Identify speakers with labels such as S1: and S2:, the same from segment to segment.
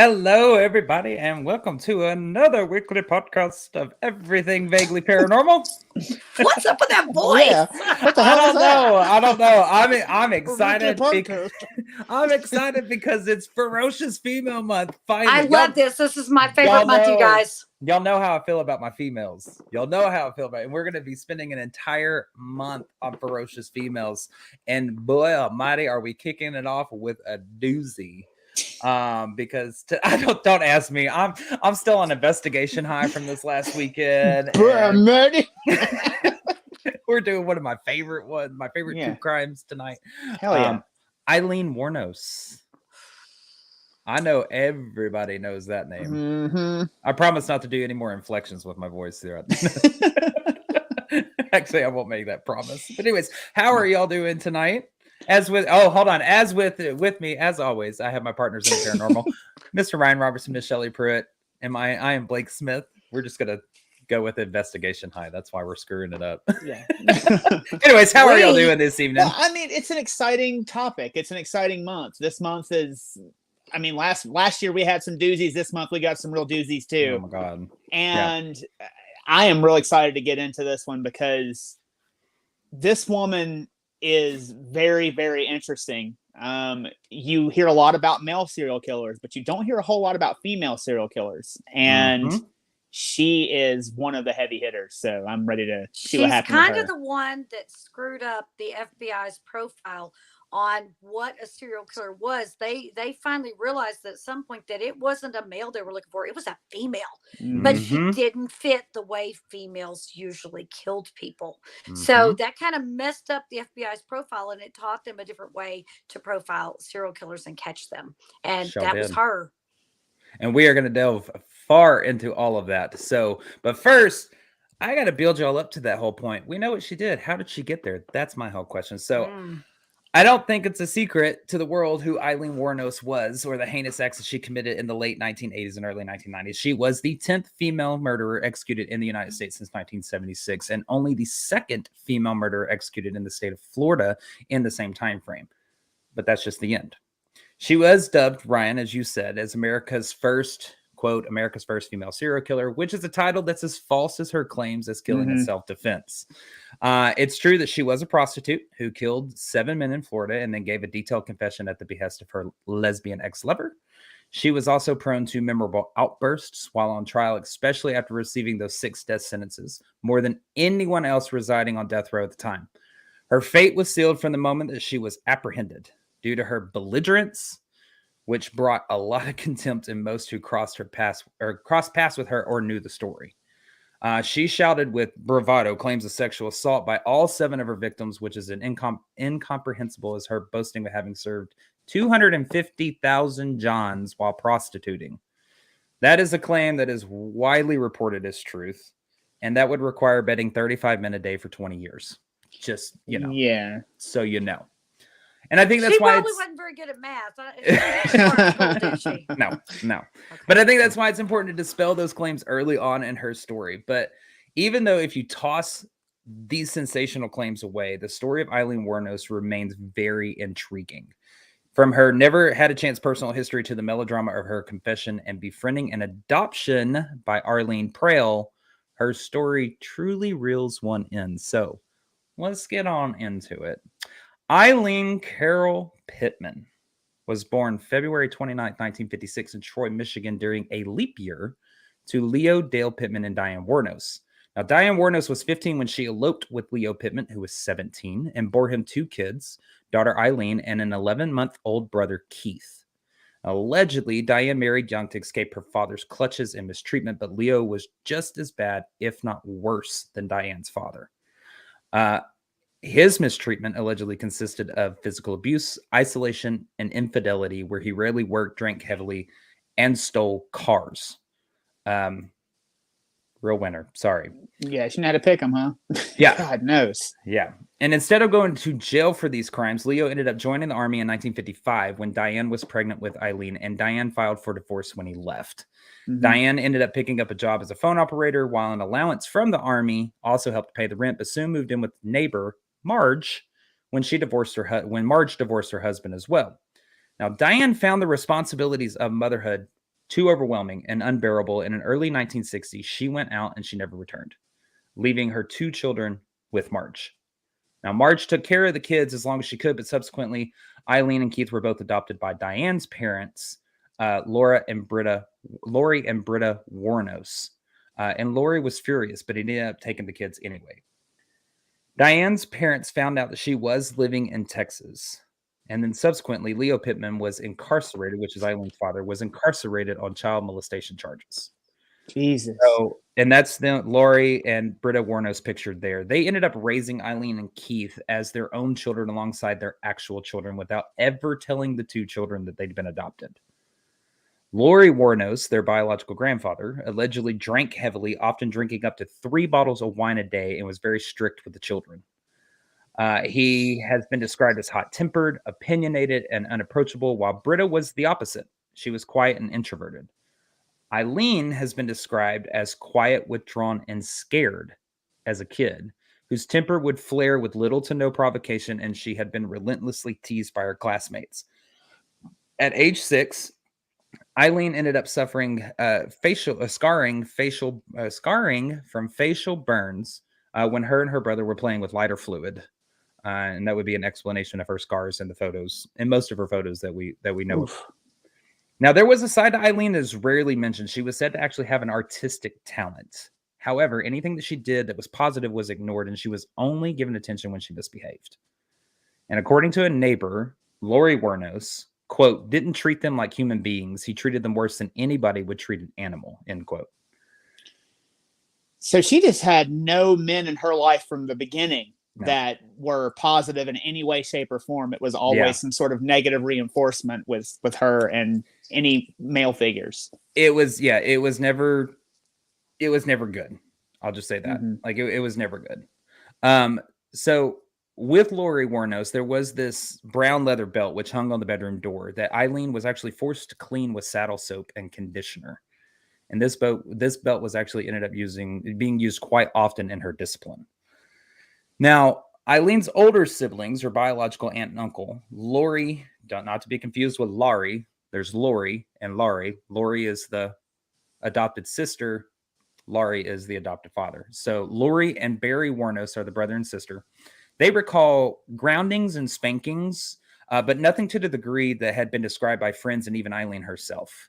S1: Hello, everybody, and welcome to another weekly podcast of everything vaguely paranormal.
S2: What's up with that voice?
S3: Yeah. What the hell
S1: I
S3: is that?
S1: I don't know. I'm
S3: Weekly
S1: excited.
S3: podcast.
S1: I'm excited because it's Ferocious Female Month. Finally,
S2: I love this. This is my favorite
S1: y'all
S2: month, you
S1: know-
S2: guys.
S1: Y'all know how I feel about my females. Y'all know how I feel about it. And we're going to be spending an entire month on Ferocious Females. And boy almighty, are we kicking it off with a doozy. Because I don't ask me. I'm still on investigation high from this last weekend. and we're doing one of my favorite true crimes tonight.
S3: Hell yeah.
S1: Aileen Wuornos. I know everybody knows that name.
S3: Mm-hmm.
S1: I promise not to do any more inflections with my voice throughout. Actually, I won't make that promise. But anyways, how are y'all doing tonight? As with me, as always, I have my partners in the paranormal, Mr. Ryan Robertson, Miss Shelley Pruitt, and I am Blake Smith. We're just gonna go with investigation high. That's why we're screwing it up.
S3: Yeah.
S1: Anyways, how are y'all doing this evening?
S3: Well, I mean, it's an exciting topic. It's an exciting month. This month is, I mean, last year we had some doozies. This month we got some real doozies too.
S1: Oh my god!
S3: And I am real excited to get into this one because this woman is very, very interesting. You hear a lot about male serial killers, but you don't hear a whole lot about female serial killers. And she is one of the heavy hitters. So I'm ready to see what happens.
S2: She's kind of the one that screwed up the FBI's profile on what a serial killer was. They finally realized at some point that it wasn't a male they were looking for, it was a female. But he didn't fit the way females usually killed people. So that kind of messed up the FBI's profile, and it taught them a different way to profile serial killers and catch them. And that was her.
S1: And we are going to delve far into all of that. So, but first, I got to build y'all up to that whole point. We know what she did. How did she get there? That's my whole question. So I don't think it's a secret to the world who Aileen Wuornos was, or the heinous acts that she committed in the late 1980s and early 1990s. She was the 10th female murderer executed in the United States since 1976, and only the second female murderer executed in the state of Florida in the same time frame. But that's just the end. She was dubbed, Ryan, as you said, as America's first, quote, America's first female serial killer, which is a title that's as false as her claims as killing in self-defense. It's true that she was a prostitute who killed 7 men in Florida and then gave a detailed confession at the behest of her lesbian ex-lover. She was also prone to memorable outbursts while on trial, especially after receiving those 6 death sentences, more than anyone else residing on death row at the time. Her fate was sealed from the moment that she was apprehended due to her belligerence, which brought a lot of contempt in most who crossed paths with her or knew the story. She shouted with bravado claims of sexual assault by all 7 of her victims, which is incomprehensible as her boasting of having served 250,000 Johns while prostituting. That is a claim that is widely reported as truth, and that would require betting 35 men a day for 20 years. Just,
S3: Yeah.
S1: So you know. And I think that's why
S2: probably wasn't very good at math.
S1: No. Okay. But I think that's why it's important to dispel those claims early on in her story. But even though if you toss these sensational claims away, the story of Aileen Wuornos remains very intriguing. From her never had a chance personal history to the melodrama of her confession and befriending an adoption by Arlene Prale, her story truly reels one in. So let's get on into it. Aileen Carol Pittman was born February 29, 1956 in Troy, Michigan during a leap year to Leo Dale Pittman and Diane Wuornos. Now, Diane Wuornos was 15 when she eloped with Leo Pittman, who was 17, and bore him 2 kids, daughter Aileen and an 11-month-old brother, Keith. Allegedly, Diane married young to escape her father's clutches and mistreatment, but Leo was just as bad, if not worse, than Diane's father. His mistreatment allegedly consisted of physical abuse, isolation, and infidelity, where he rarely worked, drank heavily, and stole cars. Real winner. Sorry.
S3: Yeah, she knew how to pick them, huh?
S1: Yeah.
S3: God knows.
S1: Yeah. And instead of going to jail for these crimes, Leo ended up joining the army in 1955 when Diane was pregnant with Aileen, and Diane filed for divorce when he left. Diane ended up picking up a job as a phone operator, while an allowance from the army also helped pay the rent, but soon moved in with neighbor Marge when Marge divorced her husband as well. Now, Diane found the responsibilities of motherhood too overwhelming and unbearable. In an early 1960s, she went out and she never returned, leaving her 2 children with Marge. Now, Marge took care of the kids as long as she could, but subsequently, Aileen and Keith were both adopted by Diane's parents, Lori and Britta Wuornos. And Lori was furious, but he ended up taking the kids anyway. Diane's parents found out that she was living in Texas. And then subsequently, Leo Pittman was incarcerated, which is Eileen's father, was incarcerated on child molestation charges.
S3: Jesus.
S1: So, and that's the Lori and Britta Wuornos pictured there. They ended up raising Aileen and Keith as their own children alongside their actual children without ever telling the 2 children that they'd been adopted. Lori Wuornos, their biological grandfather, allegedly drank heavily, often drinking up to 3 bottles of wine a day, and was very strict with the children. He has been described as hot-tempered, opinionated, and unapproachable, while Britta was the opposite. She was quiet and introverted. Aileen has been described as quiet, withdrawn, and scared as a kid, whose temper would flare with little to no provocation, and she had been relentlessly teased by her classmates. At age 6, Aileen ended up suffering scarring from facial burns when her and her brother were playing with lighter fluid. And that would be an explanation of her scars in the photos, in most of her photos that we know of. Now, there was a side to Aileen that is rarely mentioned. She was said to actually have an artistic talent. However, anything that she did that was positive was ignored, and she was only given attention when she misbehaved. And according to a neighbor, Lori Wuornos, quote, didn't treat them like human beings. He treated them worse than anybody would treat an animal, end quote.
S3: So she just had no men in her life from the beginning
S1: No.
S3: that were positive in any way, shape, or form. It was always some sort of negative reinforcement with her and any male figures.
S1: It was never good. I'll just say that. Like it was never good. So with Lori Wuornos, there was this brown leather belt which hung on the bedroom door that Aileen was actually forced to clean with saddle soap and conditioner. And this belt was actually ended up being used quite often in her discipline. Now, Eileen's older siblings, her biological aunt and uncle, Lori, not to be confused with Laurie. There's Lori and Laurie. Lori is the adopted sister. Laurie is the adopted father. So Lori and Barry Wuornos are the brother and sister. They recall groundings and spankings, but nothing to the degree that had been described by friends and even Aileen herself.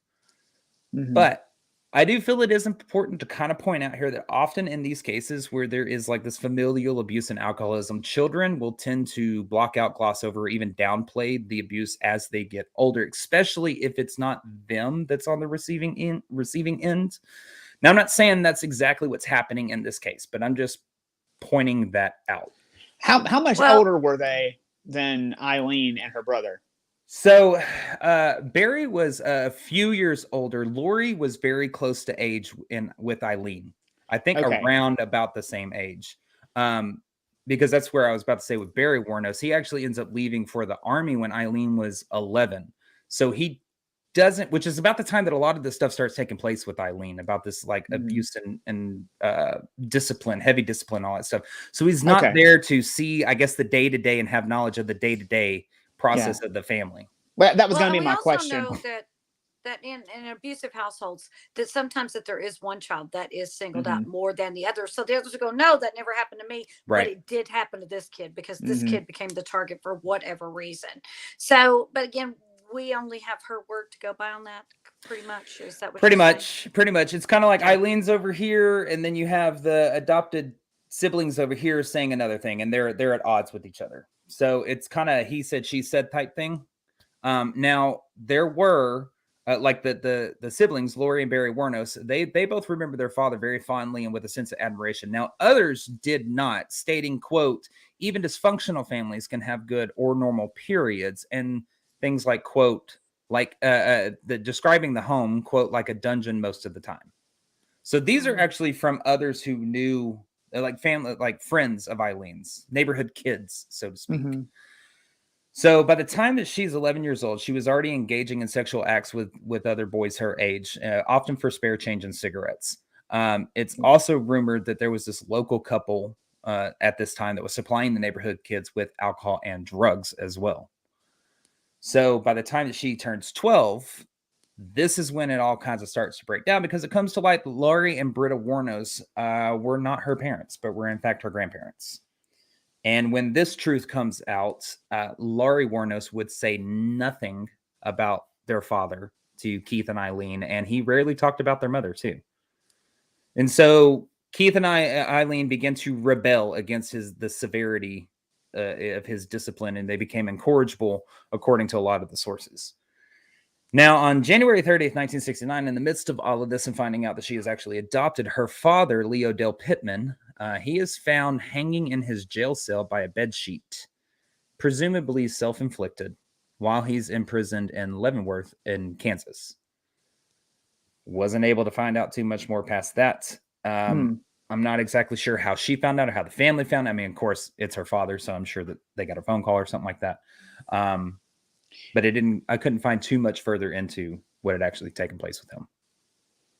S1: But I do feel it is important to kind of point out here that often in these cases where there is like this familial abuse and alcoholism, children will tend to block out, gloss over, or even downplay the abuse as they get older, especially if it's not them that's on the receiving end. Now, I'm not saying that's exactly what's happening in this case, but I'm just pointing that out.
S3: How much older were they than Aileen and her brother?
S1: So Barry was a few years older. Lori was very close to age with Aileen. I think around about the same age. Because that's where I was about to say with Barry Wuornos. He actually ends up leaving for the army when Aileen was 11. So he doesn't, which is about the time that a lot of this stuff starts taking place with Aileen, about this like abuse and discipline, heavy discipline, all that stuff. So he's not there to see, I guess, the day-to-day and have knowledge of the day-to-day process of the family.
S3: Well, that was going to be my question.
S2: Know that in abusive households, that sometimes that there is one child that is singled out more than the other. So the others will go, no, that never happened to me. Right. But it did happen to this kid because this kid became the target for whatever reason. So, but again, we only have her word to go by on that. Pretty much. Is that what
S1: pretty much. It's kind of like Eileen's over here, and then you have the adopted siblings over here saying another thing, and they're at odds with each other. So it's kind of he said, she said type thing. Now there were like the siblings, Lori and Barry Wuornos, they both remember their father very fondly and with a sense of admiration. Now others did not, stating, quote, even dysfunctional families can have good or normal periods, and things like, quote, like describing the home, quote, like a dungeon most of the time. So these are actually from others who knew, like family, like friends of Eileen's, neighborhood kids, so to speak. So by the time that she's 11 years old, she was already engaging in sexual acts with other boys her age, often for spare change and cigarettes. It's also rumored that there was this local couple at this time that was supplying the neighborhood kids with alcohol and drugs as well. So by the time that she turns 12, this is when it all kinds of starts to break down, because it comes to light that Laurie and Britta Wuornos were not her parents, but were in fact her grandparents. And when this truth comes out, Laurie Wuornos would say nothing about their father to Keith and Aileen, and he rarely talked about their mother too. And so Keith and Aileen began to rebel against the severity of his discipline, and they became incorrigible, according to a lot of the sources. Now, on January 30th, 1969, in the midst of all of this and finding out that she is actually adopted, her father, Leo Dale Pittman, he is found hanging in his jail cell by a bedsheet, presumably self-inflicted, while he's imprisoned in Leavenworth in Kansas. Wasn't able to find out too much more past that. I'm not exactly sure how she found out or how the family found out. I mean, of course, it's her father, so I'm sure that they got a phone call or something like that. But I couldn't find too much further into what had actually taken place with him.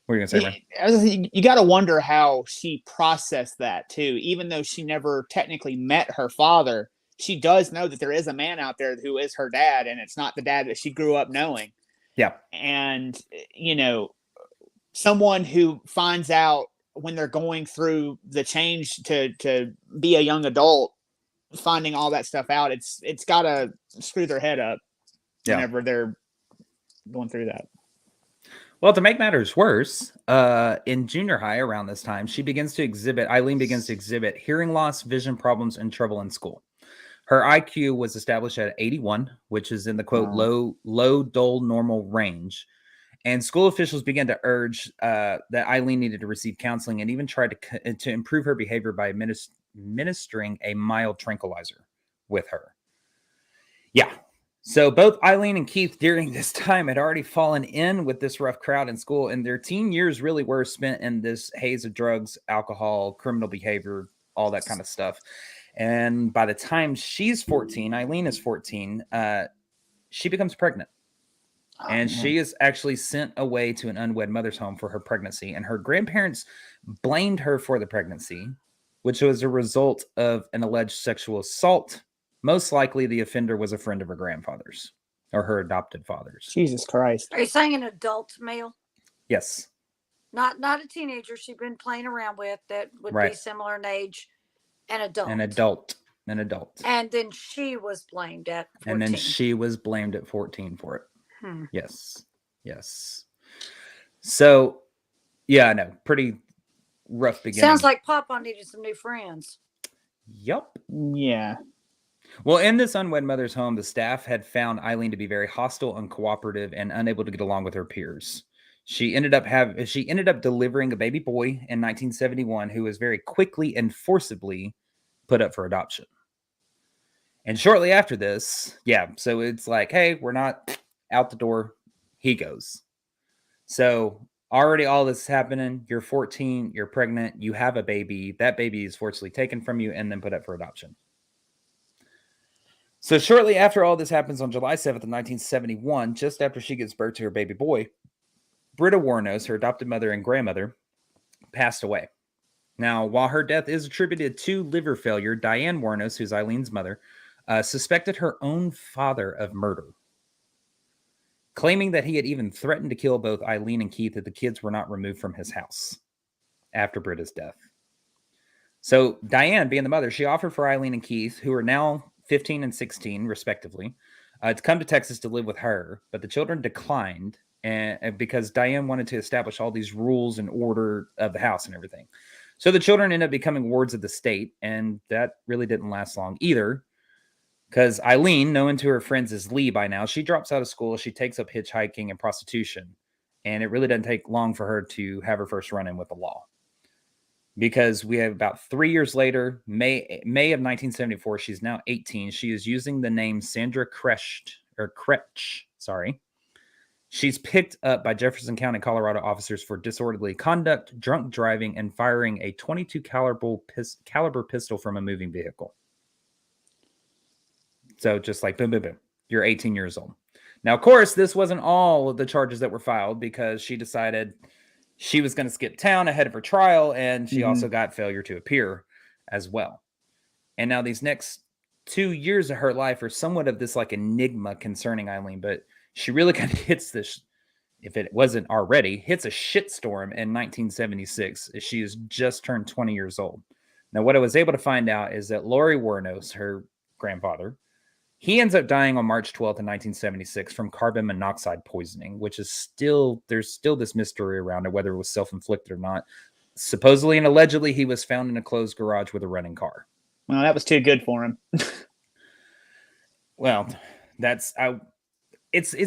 S1: What are you going to say, Ryan?
S3: You got to wonder how she processed that too. Even though she never technically met her father, she does know that there is a man out there who is her dad, and it's not the dad that she grew up knowing.
S1: Yeah.
S3: And, you know, someone who finds out when they're going through the change to be a young adult, finding all that stuff out, it's got to screw their head up whenever they're going through that.
S1: Well, to make matters worse, in junior high around this time, Aileen begins to exhibit hearing loss, vision problems, and trouble in school. Her IQ was established at 81, which is in the quote low dull normal range. And school officials began to urge that Aileen needed to receive counseling, and even tried to improve her behavior by administering a mild tranquilizer with her. Yeah. So both Aileen and Keith during this time had already fallen in with this rough crowd in school, and their teen years really were spent in this haze of drugs, alcohol, criminal behavior, all that kind of stuff. And by the time she's 14, Aileen is 14, she becomes pregnant. And she is actually sent away to an unwed mother's home for her pregnancy. And her grandparents blamed her for the pregnancy, which was a result of an alleged sexual assault. Most likely the offender was a friend of her grandfather's or her adopted father's.
S3: Jesus Christ.
S2: Are you saying an adult male?
S1: Yes.
S2: Not a teenager she'd been playing around with that would be similar in age. An adult.
S1: An adult.
S2: And then she was blamed at 14.
S1: And then she was blamed at 14 for it. Yes. So, yeah, I know. Pretty rough beginning.
S2: Sounds like Papa needed some new friends.
S1: Yup.
S3: Yeah.
S1: Well, in this unwed mother's home, the staff had found Aileen to be very hostile, uncooperative, and unable to get along with her peers. She ended up delivering a baby boy in 1971 who was very quickly and forcibly put up for adoption. And shortly after this, so it's like, hey, we're not out the door. He goes. So already all this is happening. You're 14, you're pregnant, you have a baby. That baby is forcibly taken from you and then put up for adoption. So shortly after all this happens on July 7th of 1971, just after she gives birth to her baby boy, Britta Wuornos, her adopted mother and grandmother, passed away. Now, while her death is attributed to liver failure, Diane Wuornos, who's Aileen's mother, suspected her own father of murder, claiming that he had even threatened to kill both Aileen and Keith if the kids were not removed from his house after Britta's death. So Diane, being the mother, she offered for Aileen and Keith, who are now 15 and 16, respectively, to come to Texas to live with her, but the children declined because Diane wanted to establish all these rules and order of the house and everything. So the children ended up becoming wards of the state, and that really didn't last long either, because Aileen, known to her friends as Lee by now, she drops out of school, she takes up hitchhiking and prostitution, and it really doesn't take long for her to have her first run-in with the law. Because we have about 3 years later, May of 1974, she's now 18. She is using the name Sandra Kretsch. She's picked up by Jefferson County, Colorado officers for disorderly conduct, drunk driving, and firing a .22 caliber pistol from a moving vehicle. So just like boom, boom, boom. You're 18 years old. Now, of course, this wasn't all of the charges that were filed, because she decided she was going to skip town ahead of her trial, and she also got failure to appear as well. And now these next 2 years of her life are somewhat of this like enigma concerning Aileen, but she really kind of hits this if it wasn't already, hits a shitstorm in 1976 as she has just turned 20 years old. Now, what I was able to find out is that Laurie Wuornos, her grandfather, he ends up dying on March 12th in 1976 from carbon monoxide poisoning, which is there's still this mystery around it, whether it was self-inflicted or not. Supposedly and allegedly, he was found in a closed garage with a running car.
S3: Well, that was too good for him.
S1: Well, it's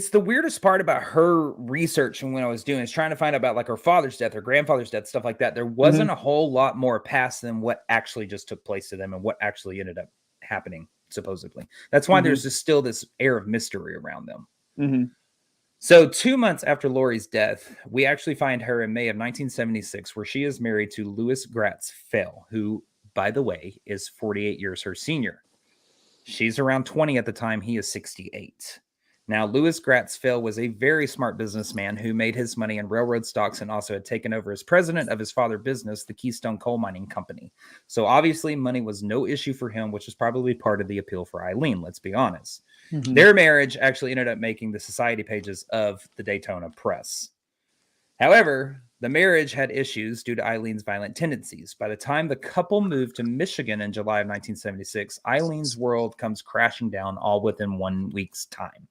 S1: the weirdest part about her research and when I was doing is trying to find out about like her father's death, her grandfather's death, stuff like that. There wasn't a whole lot more past than what actually just took place to them and what actually ended up happening, supposedly. That's why there's still this air of mystery around them. So 2 months after Laurie's death, we actually find her in May of 1976, where she is married to Louis Gratz Fell, who, by the way, is 48 years her senior. She's around 20 at the time. He is 68. Now, Louis Gratz Fell was a very smart businessman who made his money in railroad stocks and also had taken over as president of his father's business, the Keystone Coal Mining Company. So obviously money was no issue for him, which is probably part of the appeal for Aileen, let's be honest. Their marriage actually ended up making the society pages of the Daytona Press. However, the marriage had issues due to Eileen's violent tendencies. By the time the couple moved to Michigan in July of 1976, Eileen's world comes crashing down all within 1 week's time.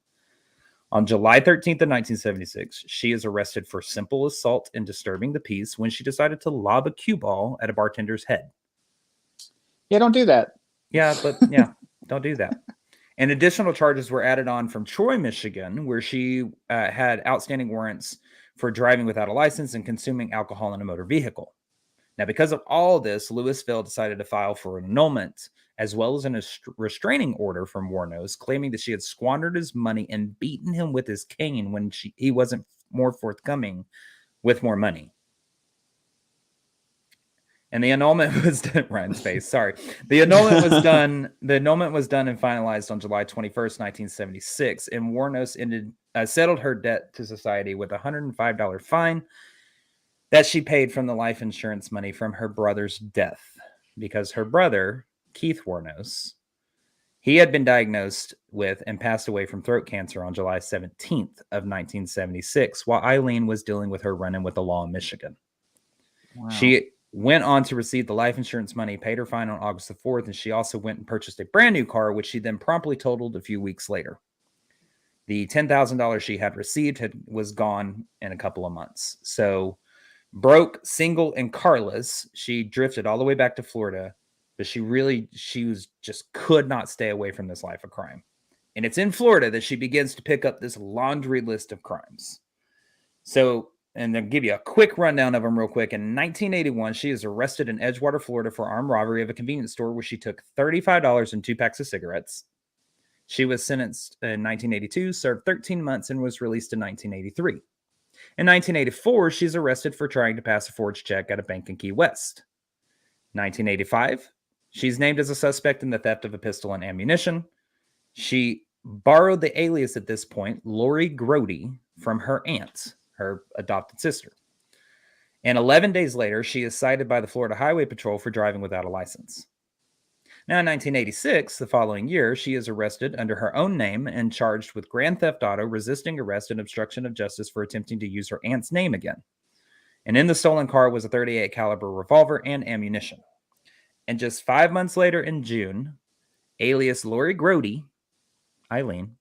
S1: On July 13th of 1976, she is arrested for simple assault and disturbing the peace when she decided to lob a cue ball at a bartender's head.
S3: Yeah, don't do that.
S1: Yeah, don't do that. And additional charges were added on from Troy, Michigan, where she had outstanding warrants for driving without a license and consuming alcohol in a motor vehicle. Now, because of all this, Louis Fell decided to file for an annulment, as well as a restraining order from Wuornos, claiming that she had squandered his money and beaten him with his cane when he wasn't more forthcoming with more money. And the annulment was done. Ryan's face. Sorry. The annulment was done. The annulment was done and finalized on July 21st, 1976. And Wuornos settled her debt to society with a $105 fine that she paid from the life insurance money from her brother's death, because her brother, Keith Wuornos, he had been diagnosed with and passed away from throat cancer on July 17th of 1976, while Aileen was dealing with her run-in with the law in Michigan. Wow. She went on to receive the life insurance money, paid her fine on August the 4th, and she also went and purchased a brand new car, which she then promptly totaled a few weeks later. The $10,000 she had received was gone in a couple of months. So broke, single, and carless, she drifted all the way back to Florida, but she could not stay away from this life of crime. And it's in Florida that she begins to pick up this laundry list of crimes. So, and I'll give you a quick rundown of them real quick. In 1981, she is arrested in Edgewater, Florida for armed robbery of a convenience store where she took $35 and 2 packs of cigarettes. She was sentenced in 1982, served 13 months, and was released in 1983. In 1984, she's arrested for trying to pass a forged check at a bank in Key West. 1985, she's named as a suspect in the theft of a pistol and ammunition. She borrowed the alias at this point, Lori Grody, from her aunt, her adopted sister. And 11 days later, she is cited by the Florida Highway Patrol for driving without a license. Now, in 1986, the following year, she is arrested under her own name and charged with grand theft auto, resisting arrest, and obstruction of justice for attempting to use her aunt's name again. And in the stolen car was a .38 caliber revolver and ammunition. And just 5 months later in June, alias Lori Grody, Aileen,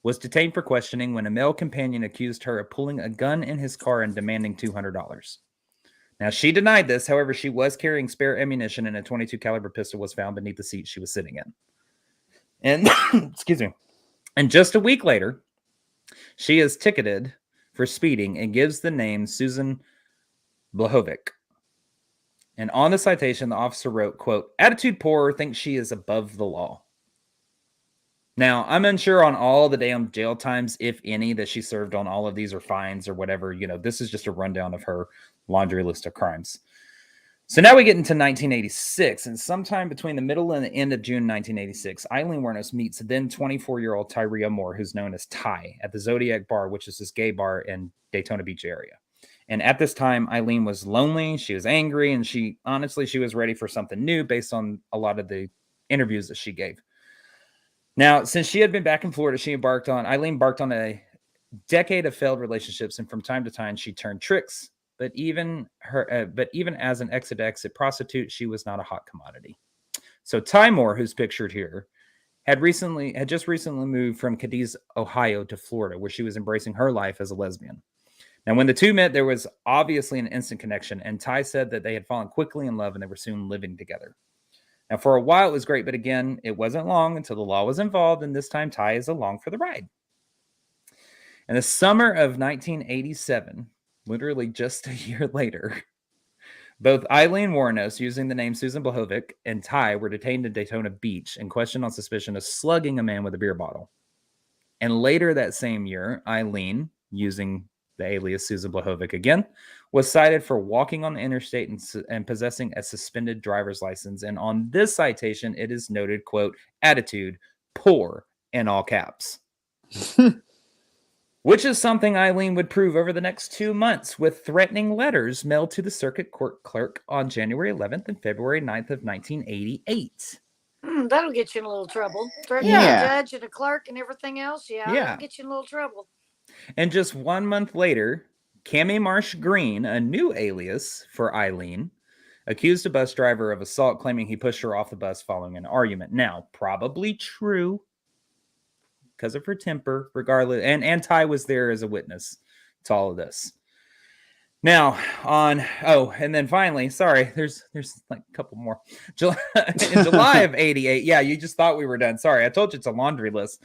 S1: was detained for questioning when a male companion accused her of pulling a gun in his car and demanding $200. Now, she denied this. However, she was carrying spare ammunition, and a .22 caliber pistol was found beneath the seat she was sitting in. And excuse me. And just a week later, she is ticketed for speeding and gives the name Susan Blahovic. And on the citation, the officer wrote, quote, "Attitude poor, thinks she is above the law." Now, I'm unsure on all the damn jail times, if any, that she served on all of these or fines or whatever. You know, this is just a rundown of her laundry list of crimes. So now we get into 1986, and sometime between the middle and the end of June 1986, Aileen Wuornos meets then 24-year-old Tyria Moore, who's known as Ty, at the Zodiac Bar, which is this gay bar in Daytona Beach area. And at this time, Aileen was lonely, she was angry, and she was ready for something new based on a lot of the interviews that she gave. Now, since she had been back in Florida, Aileen embarked on a decade of failed relationships, and from time to time she turned tricks. But even as an exit prostitute, she was not a hot commodity. So Ty Moore, who's pictured here, had just recently moved from Cadiz, Ohio to Florida, where she was embracing her life as a lesbian. Now, when the two met, there was obviously an instant connection, and Ty said that they had fallen quickly in love and they were soon living together. Now, for a while, it was great, but again, it wasn't long until the law was involved, and this time Ty is along for the ride. In the summer of 1987, literally just a year later, both Aileen Wuornos, using the name Susan Blahovic, and Ty were detained in Daytona Beach and questioned on suspicion of slugging a man with a beer bottle. And later that same year, Aileen, using the alias Susan Blahovic again, was cited for walking on the interstate and possessing a suspended driver's license. And on this citation, it is noted, quote, attitude, poor, in all caps. Which is something Aileen would prove over the next 2 months with threatening letters mailed to the circuit court clerk on January 11th and February 9th of 1988.
S2: That'll get you in a little trouble. Threatening a judge and a clerk and everything else. That'll get you in a little trouble.
S1: And just 1 month later, Cammie Marsh Green, a new alias for Aileen, accused a bus driver of assault, claiming he pushed her off the bus following an argument. Now, probably true because of her temper, regardless. And Ty was there as a witness to all of this. Now, and then finally, sorry, there's like a couple more. In July of 88, yeah, you just thought we were done. Sorry, I told you it's a laundry list.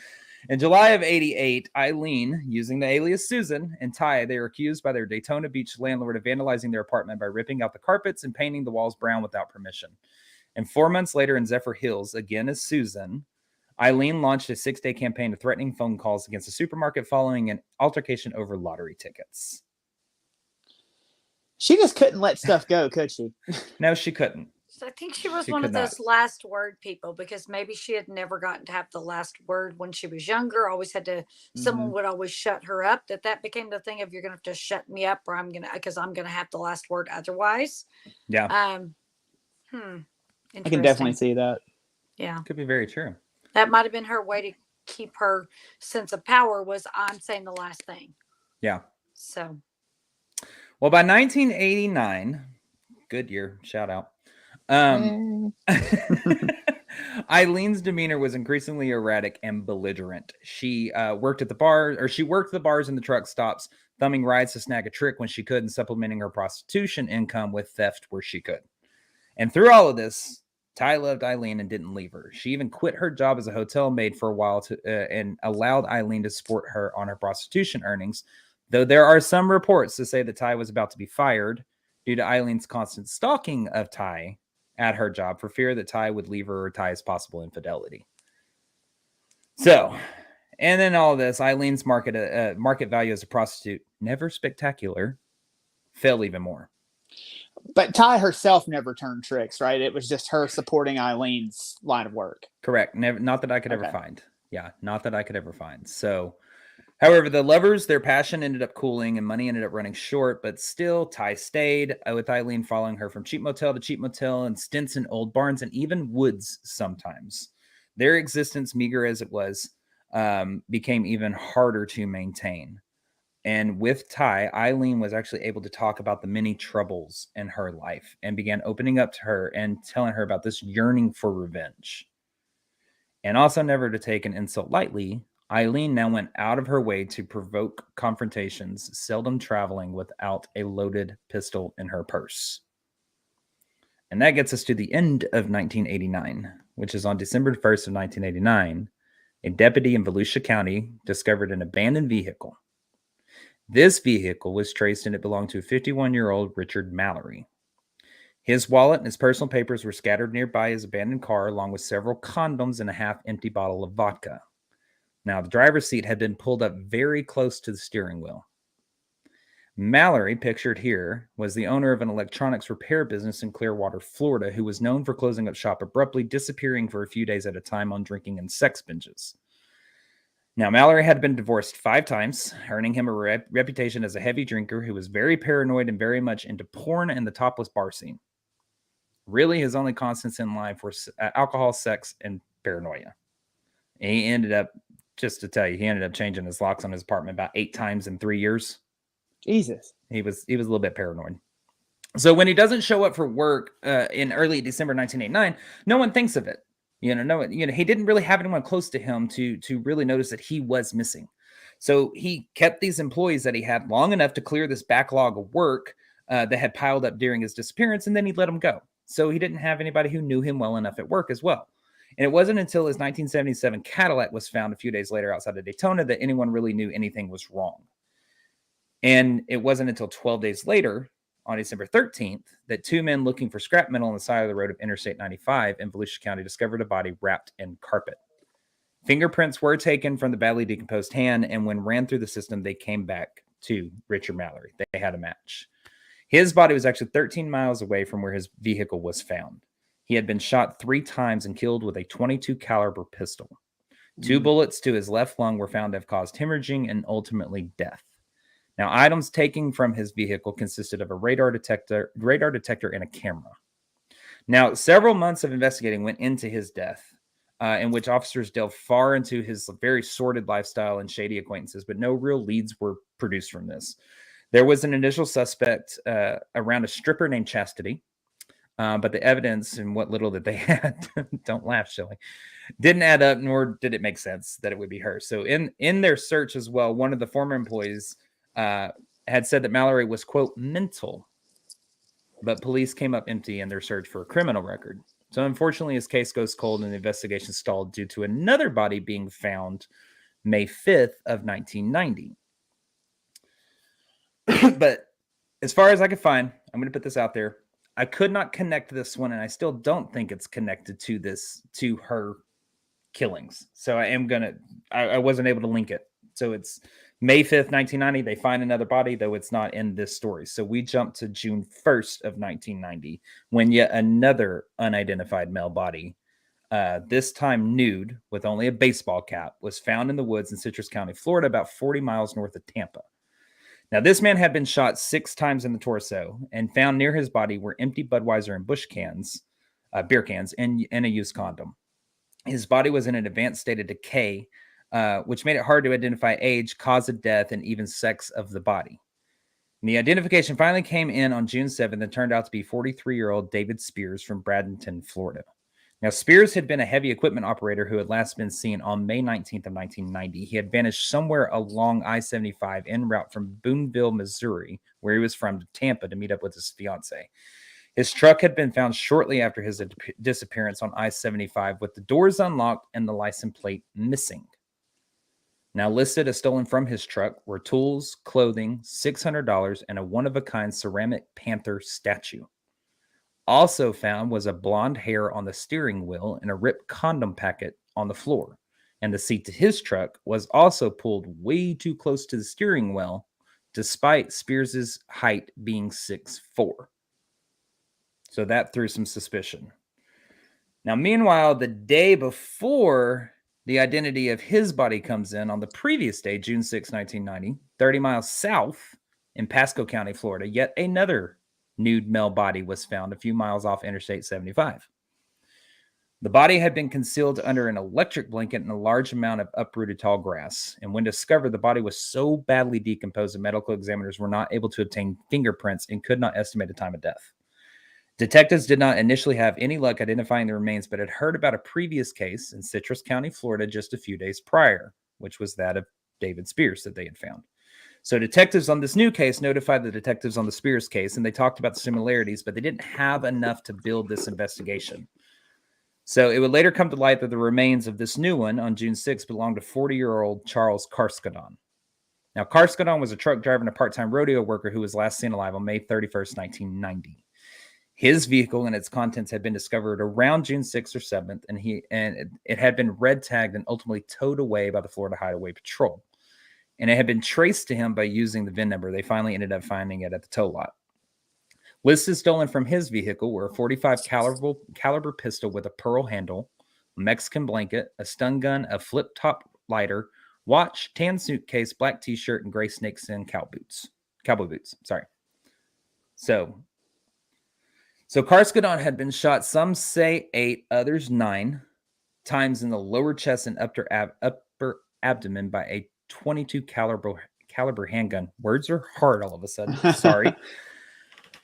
S1: In July of 88, Aileen, using the alias Susan, and Ty, they were accused by their Daytona Beach landlord of vandalizing their apartment by ripping out the carpets and painting the walls brown without permission. And 4 months later in Zephyr Hills, again as Susan, Aileen launched a 6-day campaign of threatening phone calls against a supermarket following an altercation over lottery tickets.
S3: She just couldn't let stuff go, could she?
S1: No, she couldn't.
S2: So I think she was one of those last word people, because maybe she had never gotten to have the last word when she was younger. Always had to, someone would always shut her up. That became the thing of, you're going to have to shut me up, or I'm going to have the last word otherwise.
S1: Yeah.
S3: I can definitely see that.
S2: Yeah.
S1: Could be very true.
S2: That might have been her way to keep her sense of power, was I'm saying the last thing.
S1: Yeah.
S2: So.
S1: Well, by 1989, good year, shout out. Eileen's demeanor was increasingly erratic and belligerent. She worked the bars and the truck stops, thumbing rides to snag a trick when she could and supplementing her prostitution income with theft where she could. And through all of this, Ty loved Aileen and didn't leave her. She even quit her job as a hotel maid for a while and allowed Aileen to support her on her prostitution earnings, though there are some reports to say that Ty was about to be fired due to Eileen's constant stalking of Ty at her job for fear that Ty would leave her or Ty's possible infidelity. So, and then all this, Eileen's market value as a prostitute, never spectacular, fell even more.
S3: But Ty herself never turned tricks, right? It was just her supporting Eileen's line of work.
S1: Correct. Never, not that I could ever find. Yeah, not that I could ever find. So, however, the lovers, their passion ended up cooling and money ended up running short, but still Ty stayed, with Aileen following her from cheap motel to cheap motel and stints in old barns and even woods sometimes. Their existence, meager as it was, became even harder to maintain. And with Ty, Aileen was actually able to talk about the many troubles in her life and began opening up to her and telling her about this yearning for revenge. And also never to take an insult lightly, Aileen now went out of her way to provoke confrontations, seldom traveling without a loaded pistol in her purse. And that gets us to the end of 1989, which is on December 1st of 1989, a deputy in Volusia County discovered an abandoned vehicle. This vehicle was traced and it belonged to a 51-year-old Richard Mallory. His wallet and his personal papers were scattered nearby his abandoned car, along with several condoms and a half-empty bottle of vodka. Now, the driver's seat had been pulled up very close to the steering wheel. Mallory, pictured here, was the owner of an electronics repair business in Clearwater, Florida, who was known for closing up shop abruptly, disappearing for a few days at a time on drinking and sex binges. Now, Mallory had been divorced 5 times, earning him a reputation as a heavy drinker who was very paranoid and very much into porn and the topless bar scene. Really, his only constants in life were alcohol, sex, and paranoia. He ended up just to tell you, he ended up changing his locks on his apartment about 8 times in 3 years.
S3: Jesus.
S1: He was a little bit paranoid. So when he doesn't show up for work in early December 1989, no one thinks of it. He didn't really have anyone close to him to really notice that he was missing. So he kept these employees that he had long enough to clear this backlog of work that had piled up during his disappearance, and then he let them go. So he didn't have anybody who knew him well enough at work as well. And it wasn't until his 1977 Cadillac was found a few days later outside of Daytona that anyone really knew anything was wrong. And it wasn't until 12 days later, on December 13th, that 2 men looking for scrap metal on the side of the road of Interstate 95 in Volusia County discovered a body wrapped in carpet. Fingerprints were taken from the badly decomposed hand, and when ran through the system, they came back to Richard Mallory. They had a match. His body was actually 13 miles away from where his vehicle was found. He had been shot 3 times and killed with a .22 caliber pistol. 2 bullets to his left lung were found to have caused hemorrhaging and ultimately death. Now, items taken from his vehicle consisted of a radar detector, and a camera. Now, several months of investigating went into his death, in which officers delved far into his very sordid lifestyle and shady acquaintances, but no real leads were produced from this. There was an initial suspect around a stripper named Chastity, but the evidence and what little that they had, don't laugh, Shelley, didn't add up, nor did it make sense that it would be her. So in their search as well, one of the former employees had said that Mallory was, quote, mental, but police came up empty in their search for a criminal record. So unfortunately, his case goes cold and the investigation stalled due to another body being found May 5th of 1990. But as far as I could find, I'm going to put this out there. I could not connect this one, and I still don't think it's connected to her killings. So I wasn't able to link it. So it's May 5th, 1990. They find another body, though it's not in this story. So we jump to June 1st of 1990, when yet another unidentified male body, this time nude with only a baseball cap, was found in the woods in Citrus County, Florida, about 40 miles north of Tampa. Now, this man had been shot 6 times in the torso, and found near his body were empty Budweiser and Busch cans, beer cans, and a used condom. His body was in an advanced state of decay, which made it hard to identify age, cause of death, and even sex of the body. And the identification finally came in on June 7th and turned out to be 43-year-old David Spears from Bradenton, Florida. Now, Spears had been a heavy equipment operator who had last been seen on May 19th of 1990. He had vanished somewhere along I-75 en route from Boonville, Missouri, where he was from, to Tampa to meet up with his fiance. His truck had been found shortly after his disappearance on I-75 with the doors unlocked and the license plate missing. Now, listed as stolen from his truck were tools, clothing, $600, and a one-of-a-kind ceramic panther statue. Also found was a blonde hair on the steering wheel and a ripped condom packet on the floor. And the seat to his truck was also pulled way too close to the steering wheel, despite Spears's height being 6'4". So that threw some suspicion. Now, meanwhile, the day before the identity of his body comes in, on the previous day, June 6, 1990, 30 miles south in Pasco County, Florida, yet another nude male body was found a few miles off Interstate 75. The body had been concealed under an electric blanket and a large amount of uprooted tall grass. And when discovered, the body was so badly decomposed that medical examiners were not able to obtain fingerprints and could not estimate the time of death. Detectives did not initially have any luck identifying the remains, but had heard about a previous case in Citrus County, Florida, just a few days prior, which was that of David Spears that they had found. So detectives on this new case notified the detectives on the Spears case, and they talked about the similarities, but they didn't have enough to build this investigation. So it would later come to light that the remains of this new one on June 6th belonged to 40-year-old Charles Carskadon. Now, Carskadon was a truck driver and a part-time rodeo worker who was last seen alive on May 31st, 1990. His vehicle and its contents had been discovered around June 6th or 7th, and it had been red tagged and ultimately towed away by the Florida Highway Patrol. And it had been traced to him by using the VIN number. They finally ended up finding it at the tow lot. Listed stolen from his vehicle were a .45 caliber pistol with a pearl handle, a Mexican blanket, a stun gun, a flip-top lighter, watch, tan suitcase, black t-shirt, and gray snakeskin cowboy boots. Sorry. So Carskadon had been shot, some say 8, others 9 times in the lower chest and upper abdomen by a 22 caliber handgun. Words are hard all of a sudden. Sorry.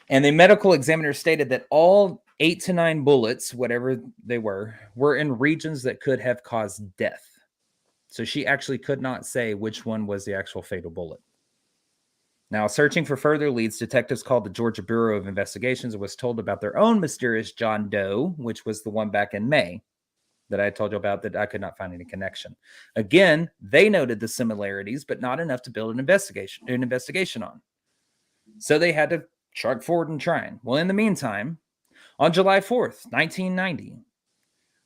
S1: And the medical examiner stated that all 8 to 9 bullets, whatever they were in regions that could have caused death. So she actually could not say which one was the actual fatal bullet. Now, searching for further leads, detectives called the Georgia Bureau of Investigations and was told about their own mysterious John Doe, which was the one back in May that I told you about that I could not find any connection. Again, they noted the similarities, but not enough to build an investigation on. So they had to shark forward and trying. Well, in the meantime, on July 4th, 1990,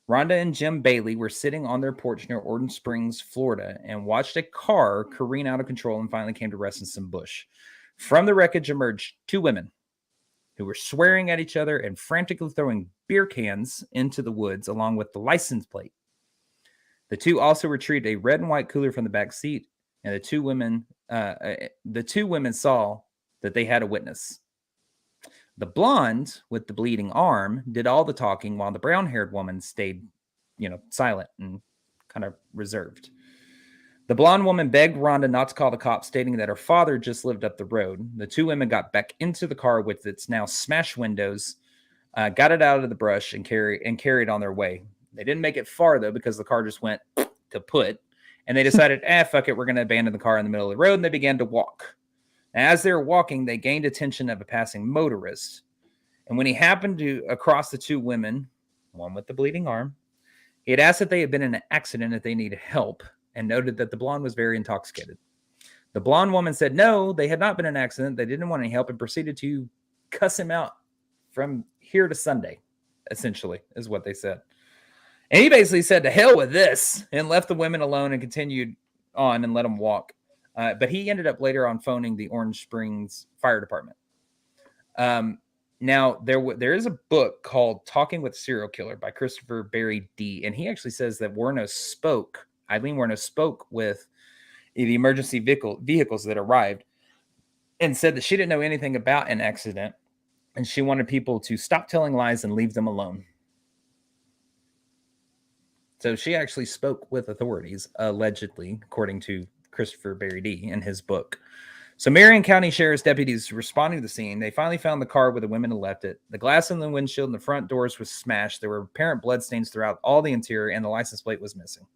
S1: Rhonda and Jim Bailey were sitting on their porch near Orange Springs, Florida, and watched a car careen out of control and finally came to rest in some bush. From the wreckage emerged 2 women who were swearing at each other and frantically throwing beer cans into the woods along with the license plate. The 2 also retrieved a red and white cooler from the back seat, and the two women saw that they had a witness. The blonde with the bleeding arm did all the talking while the brown-haired woman stayed, silent and kind of reserved. The blonde woman begged Rhonda not to call the cops, stating that her father just lived up the road. The 2 women got back into the car with its now smashed windows, got it out of the brush, and carried on their way. They didn't make it far, though, because the car just went kaput, and they decided, fuck it, we're going to abandon the car in the middle of the road, and they began to walk. As they were walking, they gained attention of a passing motorist. And when he happened to across the 2 women, one with the bleeding arm, he had asked if they had been in an accident, if they needed help, and noted that the blonde was very intoxicated. The blonde woman said no, they had not been in an accident. They didn't want any help and proceeded to cuss him out from here to Sunday, essentially, is what they said. And he basically said, to hell with this, and left the women alone and continued on and let them walk. But he ended up later on phoning the Orange Springs Fire Department. Now, there is a book called Talking with Serial Killer by Christopher Barry D. And he actually says that Aileen Wuornos spoke with the emergency vehicles that arrived and said that she didn't know anything about an accident. And she wanted people to stop telling lies and leave them alone. So she actually spoke with authorities, allegedly, according to Christopher Barry D. in his book. So Marion County Sheriff's deputies responding to the scene. They finally found the car where the women had left it. The glass in the windshield and the front doors was smashed. There were apparent bloodstains throughout all the interior, and the license plate was missing.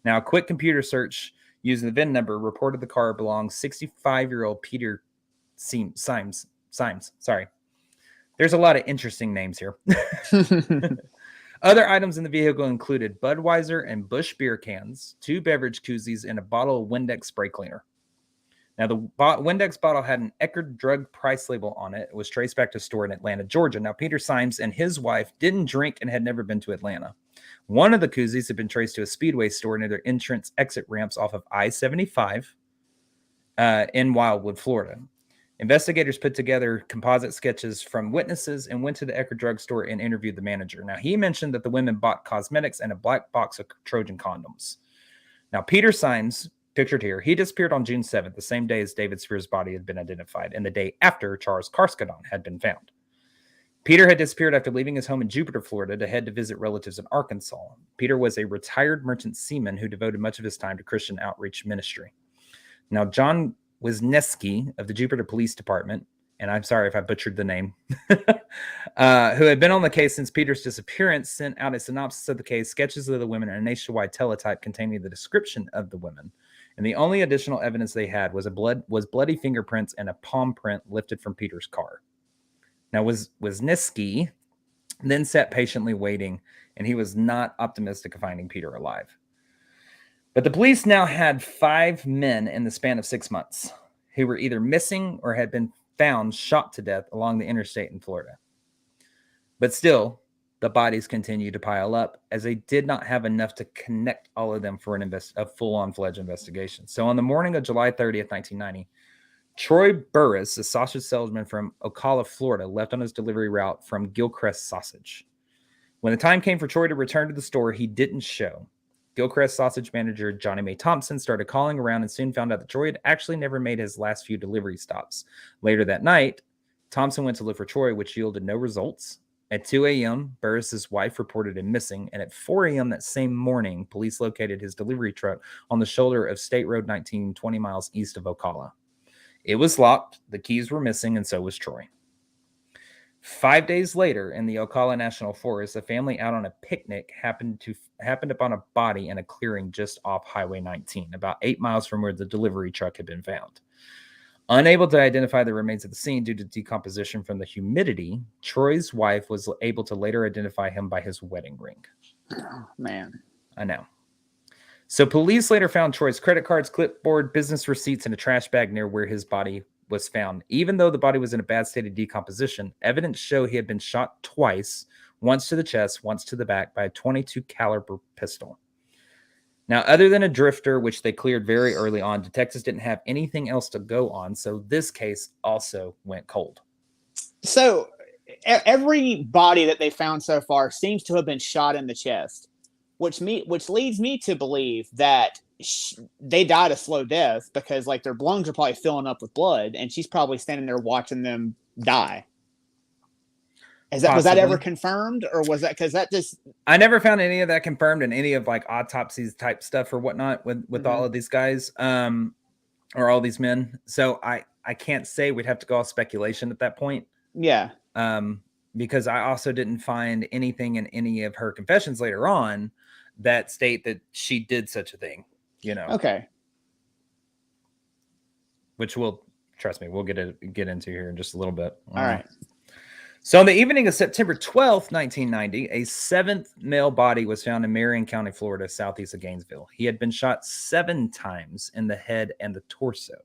S1: Now, a quick computer search using the VIN number reported the car belonged 65-year-old Peter Symes. Sorry. There's a lot of interesting names here. Other items in the vehicle included Budweiser and Busch beer cans, 2 beverage koozies, and a bottle of Windex spray cleaner. Now, the Windex bottle had an Eckerd drug price label on it. It was traced back to a store in Atlanta, Georgia. Now, Peter Symes and his wife didn't drink and had never been to Atlanta. One of the koozies had been traced to a Speedway store near their entrance-exit ramps off of I-75 in Wildwood, Florida. Investigators put together composite sketches from witnesses and went to the Eckerd drugstore and interviewed the manager. Now, he mentioned that the women bought cosmetics and a black box of Trojan condoms. Now, Peter Symes, pictured here, he disappeared on June 7th, the same day as David Spears' body had been identified, and the day after Charles Carskadon had been found. Peter had disappeared after leaving his home in Jupiter, Florida, to head to visit relatives in Arkansas. Peter was a retired merchant seaman who devoted much of his time to Christian outreach ministry. Now, John Wisniewski of the Jupiter Police Department, and I'm sorry if I butchered the name, who had been on the case since Peter's disappearance, sent out a synopsis of the case, sketches of the women, and a nationwide teletype containing the description of the women. And the only additional evidence they had was bloody fingerprints and a palm print lifted from Peter's car. Now, Wisniewski then sat patiently waiting, and he was not optimistic of finding Peter alive. But the police now had 5 men in the span of 6 months who were either missing or had been found shot to death along the interstate in Florida. But still, the bodies continued to pile up as they did not have enough to connect all of them for a full-on fledged investigation. So on the morning of July 30th, 1990, Troy Burris, a sausage salesman from Ocala, Florida, left on his delivery route from Gilchrist Sausage. When the time came for Troy to return to the store, he didn't show. Gilchrist sausage manager Johnny May Thompson started calling around and soon found out that Troy had actually never made his last few delivery stops. Later that night, Thompson went to look for Troy, which yielded no results. At 2 a.m., Burris's wife reported him missing, and at 4 a.m. that same morning, police located his delivery truck on the shoulder of State Road 19, 20 miles east of Ocala. It was locked, the keys were missing, and so was Troy. 5 days later, in the Ocala National Forest, a family out on a picnic happened upon a body in a clearing just off Highway 19, about 8 miles from where the delivery truck had been found. Unable to identify the remains of the scene due to decomposition from the humidity, Troy's wife was able to later identify him by his wedding ring.
S3: Oh, man.
S1: I know. So police later found Troy's credit cards, clipboard, business receipts, and a trash bag near where his body was found. Even though the body was in a bad state of decomposition, evidence showed he had been shot twice, once to the chest, once to the back, by a .22 caliber pistol. Now, other than a drifter, which they cleared very early on, detectives didn't have anything else to go on, so this case also went cold.
S3: So every body that they found so far seems to have been shot in the chest, which leads me to believe that they died a slow death because like their lungs are probably filling up with blood, and she's probably standing there watching them die. Was that ever confirmed, or was that because that just?
S1: I never found any of that confirmed in any of like autopsies type stuff or whatnot with all of these guys, or all these men. So I can't say. We'd have to go off speculation at that point.
S3: Yeah.
S1: Because I also didn't find anything in any of her confessions later on that state that she did such a thing.
S3: Okay.
S1: Which trust me, we'll get into here in just a little bit.
S3: All right.
S1: So on the evening of September 12th, 1990, a seventh male body was found in Marion County, Florida, southeast of Gainesville. He had been shot 7 times in the head and the torso.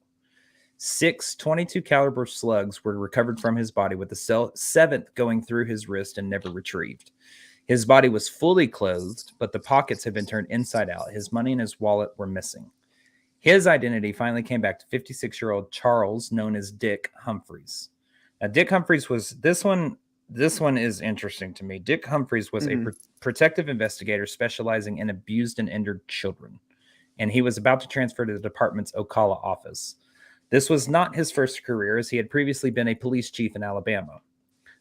S1: 6 .22 caliber slugs were recovered from his body, with the 7th going through his wrist and never retrieved. His body was fully clothed, but the pockets had been turned inside out. His money and his wallet were missing. His identity finally came back to 56-year-old Charles, known as Dick Humphreys. Now, Dick Humphreys was this one is interesting to me. Dick Humphreys was a protective investigator specializing in abused and injured children, and he was about to transfer to the department's Ocala office. This was not his first career, as he had previously been a police chief in Alabama.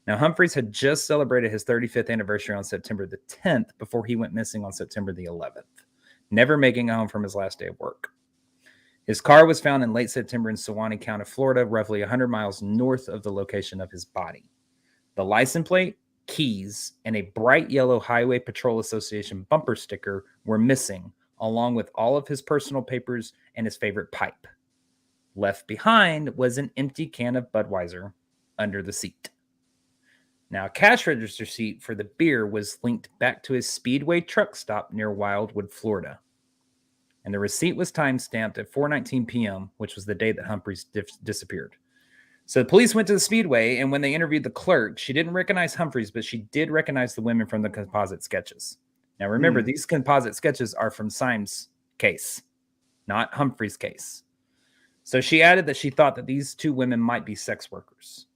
S1: Now, Humphreys had just celebrated his 35th anniversary on September the 10th before he went missing on September the 11th, never making it home from his last day of work. His car was found in late September in Suwannee County, Florida, roughly 100 miles north of the location of his body. The license plate, keys, and a bright yellow Highway Patrol Association bumper sticker were missing, along with all of his personal papers and his favorite pipe. Left behind was an empty can of Budweiser under the seat. Now, a cash register receipt for the beer was linked back to his Speedway truck stop near Wildwood, Florida. And the receipt was time-stamped at 4:19 p.m., which was the day that Humphreys disappeared. So the police went to the Speedway, and when they interviewed the clerk, she didn't recognize Humphreys, but she did recognize the women from the composite sketches. Now, remember, these composite sketches are from Symes' case, not Humphreys' case. So she added that she thought that these 2 women might be sex workers.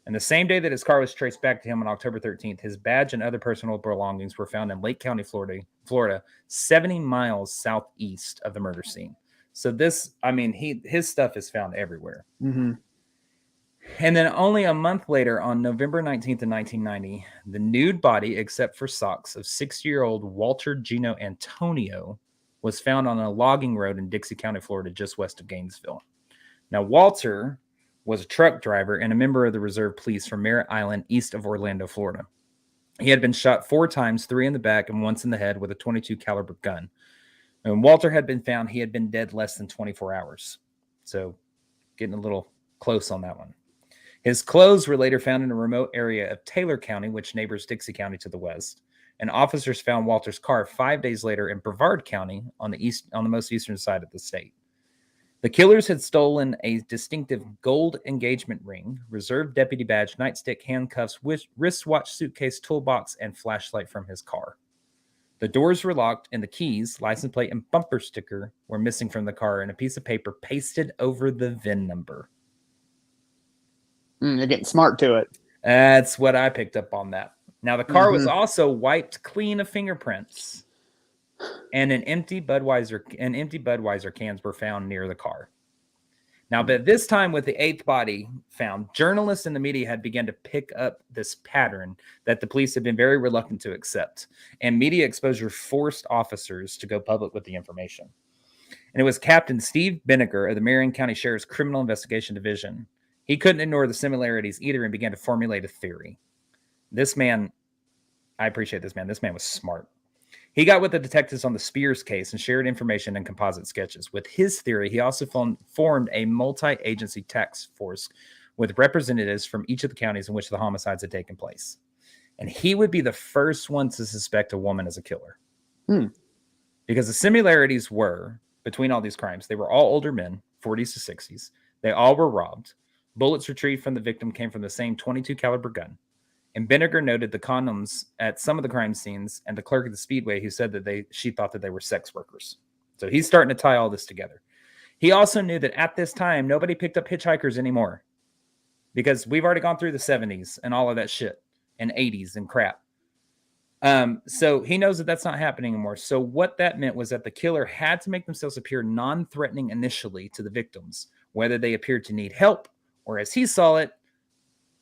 S1: And the same day that his car was traced back to him on October 13th, his badge and other personal belongings were found in Lake County, Florida, 70 miles southeast of the murder scene. So his stuff is found everywhere.
S3: Mm-hmm.
S1: And then only a month later, on November 19th of 1990, the nude body, except for socks, of 60-year-old Walter Gino Antonio was found on a logging road in Dixie County, Florida, just west of Gainesville. Now, Walter was a truck driver and a member of the reserve police from Merritt Island, east of Orlando, Florida. He had been shot 4 times, 3 in the back and once in the head with a .22 caliber gun. And when Walter had been found, he had been dead less than 24 hours. So getting a little close on that one. His clothes were later found in a remote area of Taylor County, which neighbors Dixie County to the west. And officers found Walter's car 5 days later in Brevard County on the most eastern side of the state. The killers had stolen a distinctive gold engagement ring, reserve deputy badge, nightstick, handcuffs, wristwatch, suitcase, toolbox, and flashlight from his car. The doors were locked, and the keys, license plate, and bumper sticker were missing from the car, and a piece of paper pasted over the VIN number.
S3: They're getting smart to it.
S1: That's what I picked up on that. Now, the car was also wiped clean of fingerprints. And empty Budweiser cans were found near the car. Now, but this time with the 8th body found, journalists and the media had begun to pick up this pattern that the police had been very reluctant to accept. And media exposure forced officers to go public with the information. And it was Captain Steve Binniger of the Marion County Sheriff's Criminal Investigation Division. He couldn't ignore the similarities either and began to formulate a theory. This man, I appreciate this man. This man was smart. He got with the detectives on the Spears case and shared information and composite sketches. With his theory, he also formed a multi-agency task force with representatives from each of the counties in which the homicides had taken place. And he would be the first one to suspect a woman as a killer. Because the similarities were, between all these crimes, they were all older men, 40s to 60s. They all were robbed. Bullets retrieved from the victim came from the same .22 caliber gun. And Binniger noted the condoms at some of the crime scenes and the clerk at the Speedway who said that she thought that they were sex workers. So he's starting to tie all this together. He also knew that at this time, nobody picked up hitchhikers anymore because we've already gone through the 70s and all of that shit and 80s and crap. So he knows that that's not happening anymore. So what that meant was that the killer had to make themselves appear non-threatening initially to the victims, whether they appeared to need help or, as he saw it,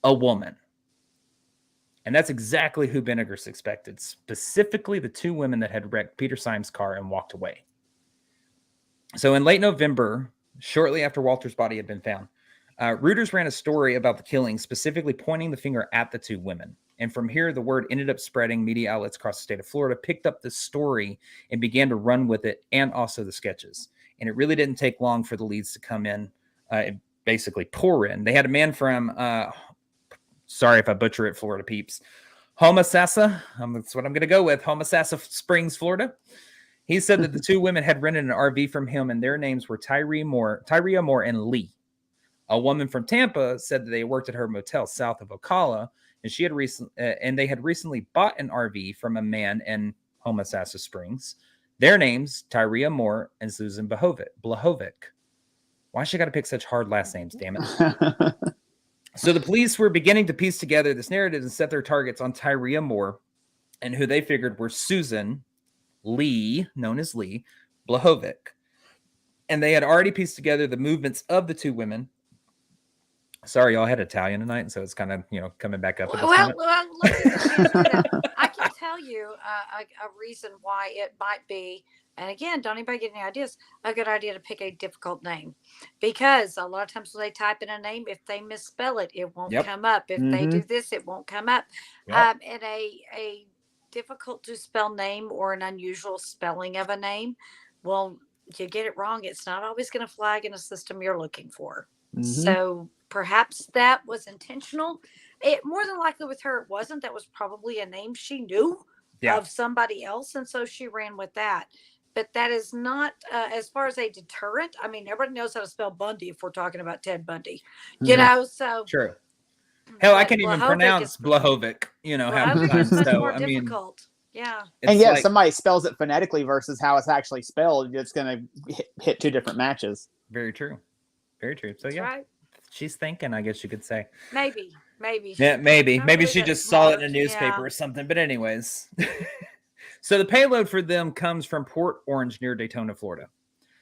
S1: a woman. And that's exactly who Binniger suspected, specifically the 2 women that had wrecked Peter Symes' car and walked away. So in late November, shortly after Walter's body had been found, Reuters ran a story about the killing, specifically pointing the finger at the 2 women. And from here, the word ended up spreading. Media outlets across the state of Florida picked up the story and began to run with it, and also the sketches. And it really didn't take long for the leads to come in and basically pour in. They had a man from... sorry if I butcher it, Florida peeps. Homosassa, that's what I'm going to go with. Homosassa Springs, Florida. He said that the 2 women had rented an RV from him, and their names were Tyria Moore and Lee. A woman from Tampa said that they worked at her motel south of Ocala, and they had recently bought an RV from a man in Homosassa Springs. Their names, Tyria Moore and Susan Blahovic. Why she got to pick such hard last names, damn it? So the police were beginning to piece together this narrative and set their targets on Tyria Moore and who they figured were Susan Lee, known as Lee, Blahovic. And they had already pieced together the movements of the 2 women. Sorry, y'all had Italian tonight, and so it's kind of, coming back up.
S2: Well, I can tell you a reason why it might be. And again, don't anybody get any ideas? A good idea to pick a difficult name, because a lot of times when they type in a name, if they misspell it, it won't come up. If they do this, it won't come up. And a difficult to spell name or an unusual spelling of a name, well, you get it wrong, it's not always going to flag in a system you're looking for. So perhaps that was intentional. It more than likely with her, it wasn't. That was probably a name she knew of somebody else, and so she ran with that. But that is not, as far as a deterrent. I mean, everybody knows how to spell Bundy if we're talking about Ted Bundy, so.
S1: True. Hell, I can't even pronounce Blahovic, half the time.
S2: It's much
S1: So,
S2: more difficult. Yeah.
S3: And yeah, somebody spells it phonetically versus how it's actually spelled, it's going to hit 2 different matches.
S1: Very true. Very true. So,
S2: That's right.
S1: She's thinking, I guess you could say.
S2: Maybe.
S1: Yeah, maybe. Maybe she just saw it in a newspaper or something. But anyways. So the payload for them comes from Port Orange near Daytona, Florida.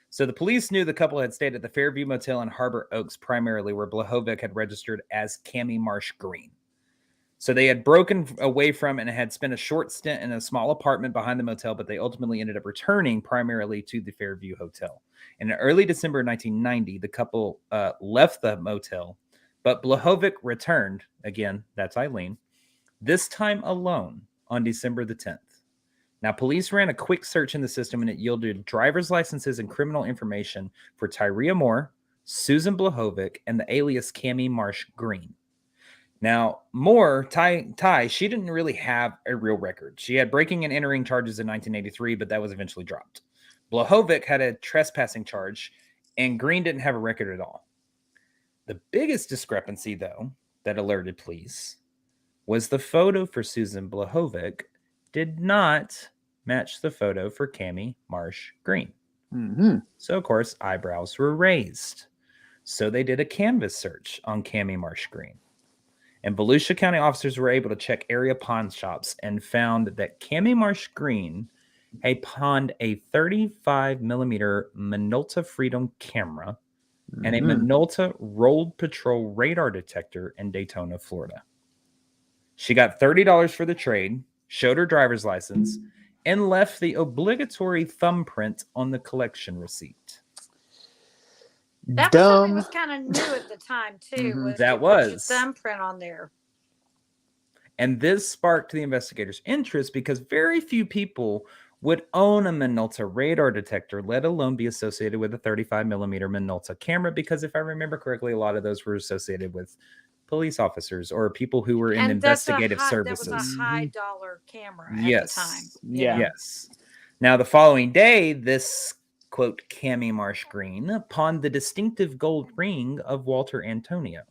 S1: So the police knew the couple had stayed at the Fairview Motel in Harbor Oaks, primarily where Blahovic had registered as Cammie Marsh Green. So they had broken away from and had spent a short stint in a small apartment behind the motel, but they ultimately ended up returning primarily to the Fairview Hotel. In early December 1990, the couple left the motel, but Blahovic returned, again, that's Aileen, this time alone on December the 10th. Now, police ran a quick search in the system, and it yielded driver's licenses and criminal information for Tyria Moore, Susan Blahovic, and the alias Cammie Marsh Green. Now, Moore, Ty, she didn't really have a real record. She had breaking and entering charges in 1983, but that was eventually dropped. Blahovic had a trespassing charge, and Green didn't have a record at all. The biggest discrepancy, though, that alerted police was the photo for Susan Blahovic did not match the photo for Cammie Marsh Green. So, of course, eyebrows were raised. So they did a canvas search on Cammie Marsh Green. And Volusia County officers were able to check area pawn shops and found that Cammie Marsh Green had pawned a 35 millimeter Minolta Freedom camera and a Minolta Road Patrol radar detector in Daytona, Florida. She got $30 for the trade, showed her driver's license, and left the obligatory thumbprint on the collection receipt.
S2: That was something that was kind of new at the time, too. Was
S1: That
S2: you put
S1: was.
S2: your thumbprint on there.
S1: And this sparked the investigators' interest because very few people would own a Minolta radar detector, let alone be associated with a 35 millimeter Minolta camera. Because if I remember correctly, a lot of those were associated with police officers or people who were in investigative services.
S2: That was a high dollar camera at the time.
S3: Yeah.
S1: Yes. Now, the following day, this quote Cammie Marsh Green pawned the distinctive gold ring of Walter Antonio.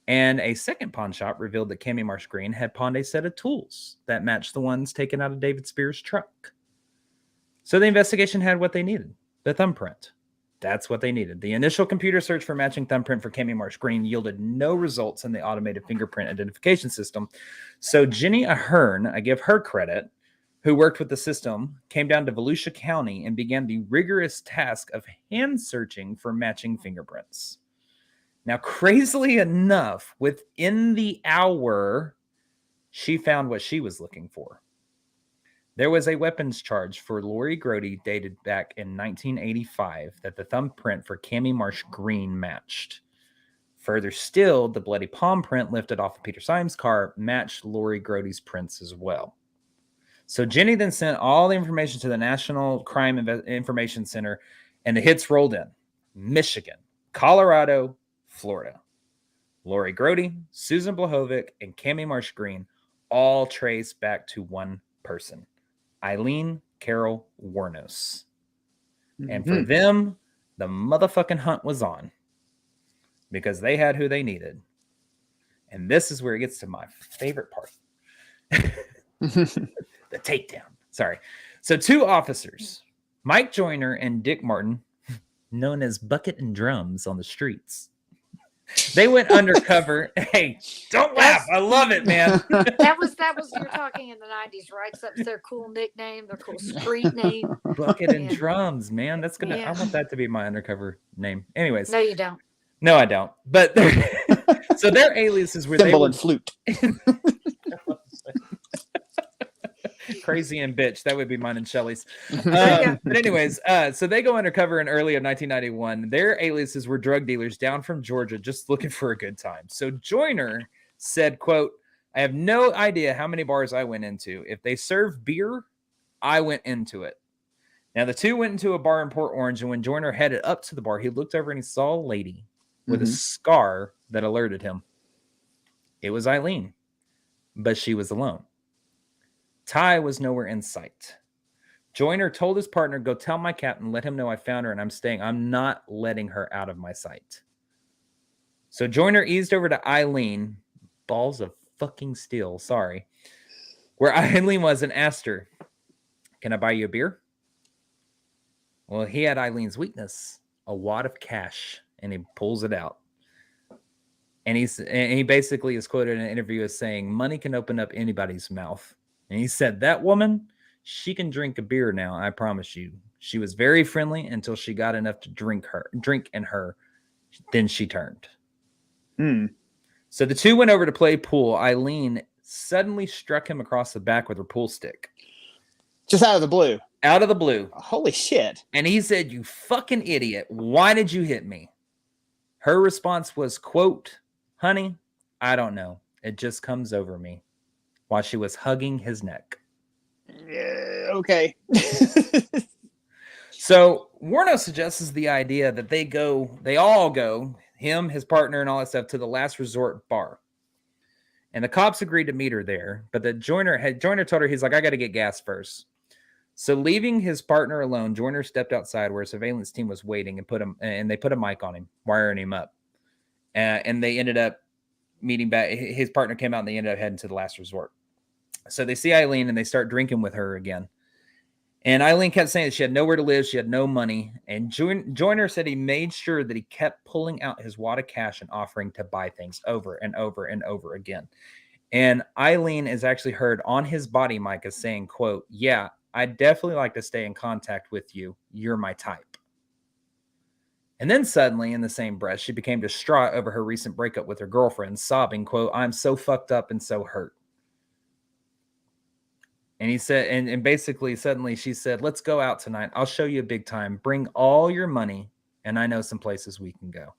S1: And a second pawn shop revealed that Cammie Marsh Green had pawned a set of tools that matched the ones taken out of David Spears' truck. So the investigation had what they needed, the thumbprint. That's what they needed. The initial computer search for matching thumbprint for Cammie Marsh Green yielded no results in the automated fingerprint identification system. So Jenny Ahern, I give her credit, who worked with the system, came down to Volusia County and began the rigorous task of hand searching for matching fingerprints. Now, crazily enough, within the hour, she found what she was looking for. There was a weapons charge for Lori Grody dated back in 1985 that the thumbprint for Cammie Marsh Green matched. Further still, the bloody palm print lifted off of Peter Symes' car matched Lori Grody's prints as well. So Jenny then sent all the information to the National Crime Information Center, and the hits rolled in. Michigan, Colorado, Florida. Lori Grody, Susan Blahovic, and Cammie Marsh Green all trace back to one person, Aileen Carol Wuornos. And for them, the motherfucking hunt was on because they had who they needed. And this is where it gets to my favorite part. The takedown. Sorry. So two officers, Mike Joyner and Dick Martin, known as Bucket and Drums on the streets, they went undercover. Hey, don't laugh. I love it, man.
S2: That was you're talking in the 90s, right? That's their cool nickname, their cool street name.
S1: Bucket and Drums, man. That's gonna. I want that to be my undercover name. Anyways.
S2: No, you don't.
S1: No, I don't. But so their aliases were
S3: Cymbal and flute.
S1: Crazy and bitch. That would be mine and Shelley's. But anyways, so they go undercover in early of 1991. Their aliases were drug dealers down from Georgia just looking for a good time. So Joyner said, quote, I have no idea how many bars I went into. If they served beer, I went into it. Now, the two went into a bar in Port Orange, and when Joyner headed up to the bar, he looked over and he saw a lady with a scar that alerted him. It was Aileen, but she was alone. Ty was nowhere in sight. Joyner told his partner, go tell my captain, let him know I found her and I'm staying. I'm not letting her out of my sight. So Joyner eased over to Aileen, balls of fucking steel, sorry, where Aileen was and asked her, can I buy you a beer? Well, he had Eileen's weakness, a wad of cash, and he pulls it out. And he basically is quoted in an interview as saying, money can open up anybody's mouth. And he said, that woman, she can drink a beer now, I promise you. She was very friendly until she got enough to drink in her. Then she turned. So the two went over to play pool. Aileen suddenly struck him across the back with her pool stick.
S3: Just out of the blue.
S1: Out of the blue.
S3: Holy shit.
S1: And he said, you fucking idiot. Why did you hit me? Her response was, quote, honey, I don't know. It just comes over me. While she was hugging his neck.
S3: Yeah, okay.
S1: So Wuornos suggests the idea that they all go, him, his partner, and all that stuff, to the last resort bar. And the cops agreed to meet her there, but Joyner told her, he's like, I got to get gas first. So leaving his partner alone, Joyner stepped outside where a surveillance team was waiting and they put a mic on him, wiring him up. And they ended up meeting back. His partner came out and they ended up heading to the last resort. So they see Aileen and they start drinking with her again. And Aileen kept saying that she had nowhere to live. She had no money. And Joyner said he made sure that he kept pulling out his wad of cash and offering to buy things over and over and over again. And Aileen is actually heard on his body mic as saying, quote, yeah, I'd definitely like to stay in contact with you. You're my type. And then suddenly, in the same breath, she became distraught over her recent breakup with her girlfriend, sobbing, quote, "I'm so fucked up and so hurt." And he said, and basically, suddenly she said, "Let's go out tonight. I'll show you a big time. Bring all your money, and I know some places we can go."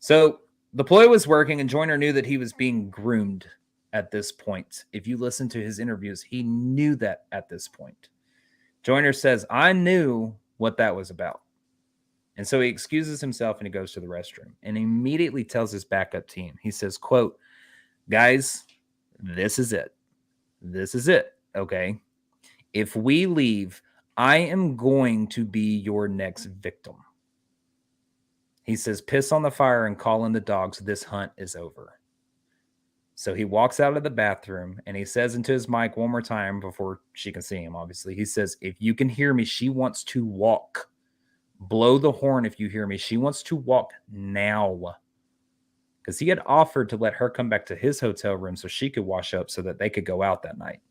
S1: So the ploy was working, and Joyner knew that he was being groomed at this point. If you listen to his interviews, he knew that at this point. Joyner says, "I knew what that was about." And so he excuses himself and he goes to the restroom and immediately tells his backup team. He says, quote, "Guys, this is it. This is it. Okay. If we leave, I am going to be your next victim." He says, "Piss on the fire and call in the dogs. This hunt is over." So he walks out of the bathroom and he says into his mic one more time before she can see him, obviously. He says, "If you can hear me, she wants to walk. Blow the horn if you hear me. She wants to walk now." Because he had offered to let her come back to his hotel room so she could wash up so that they could go out that night.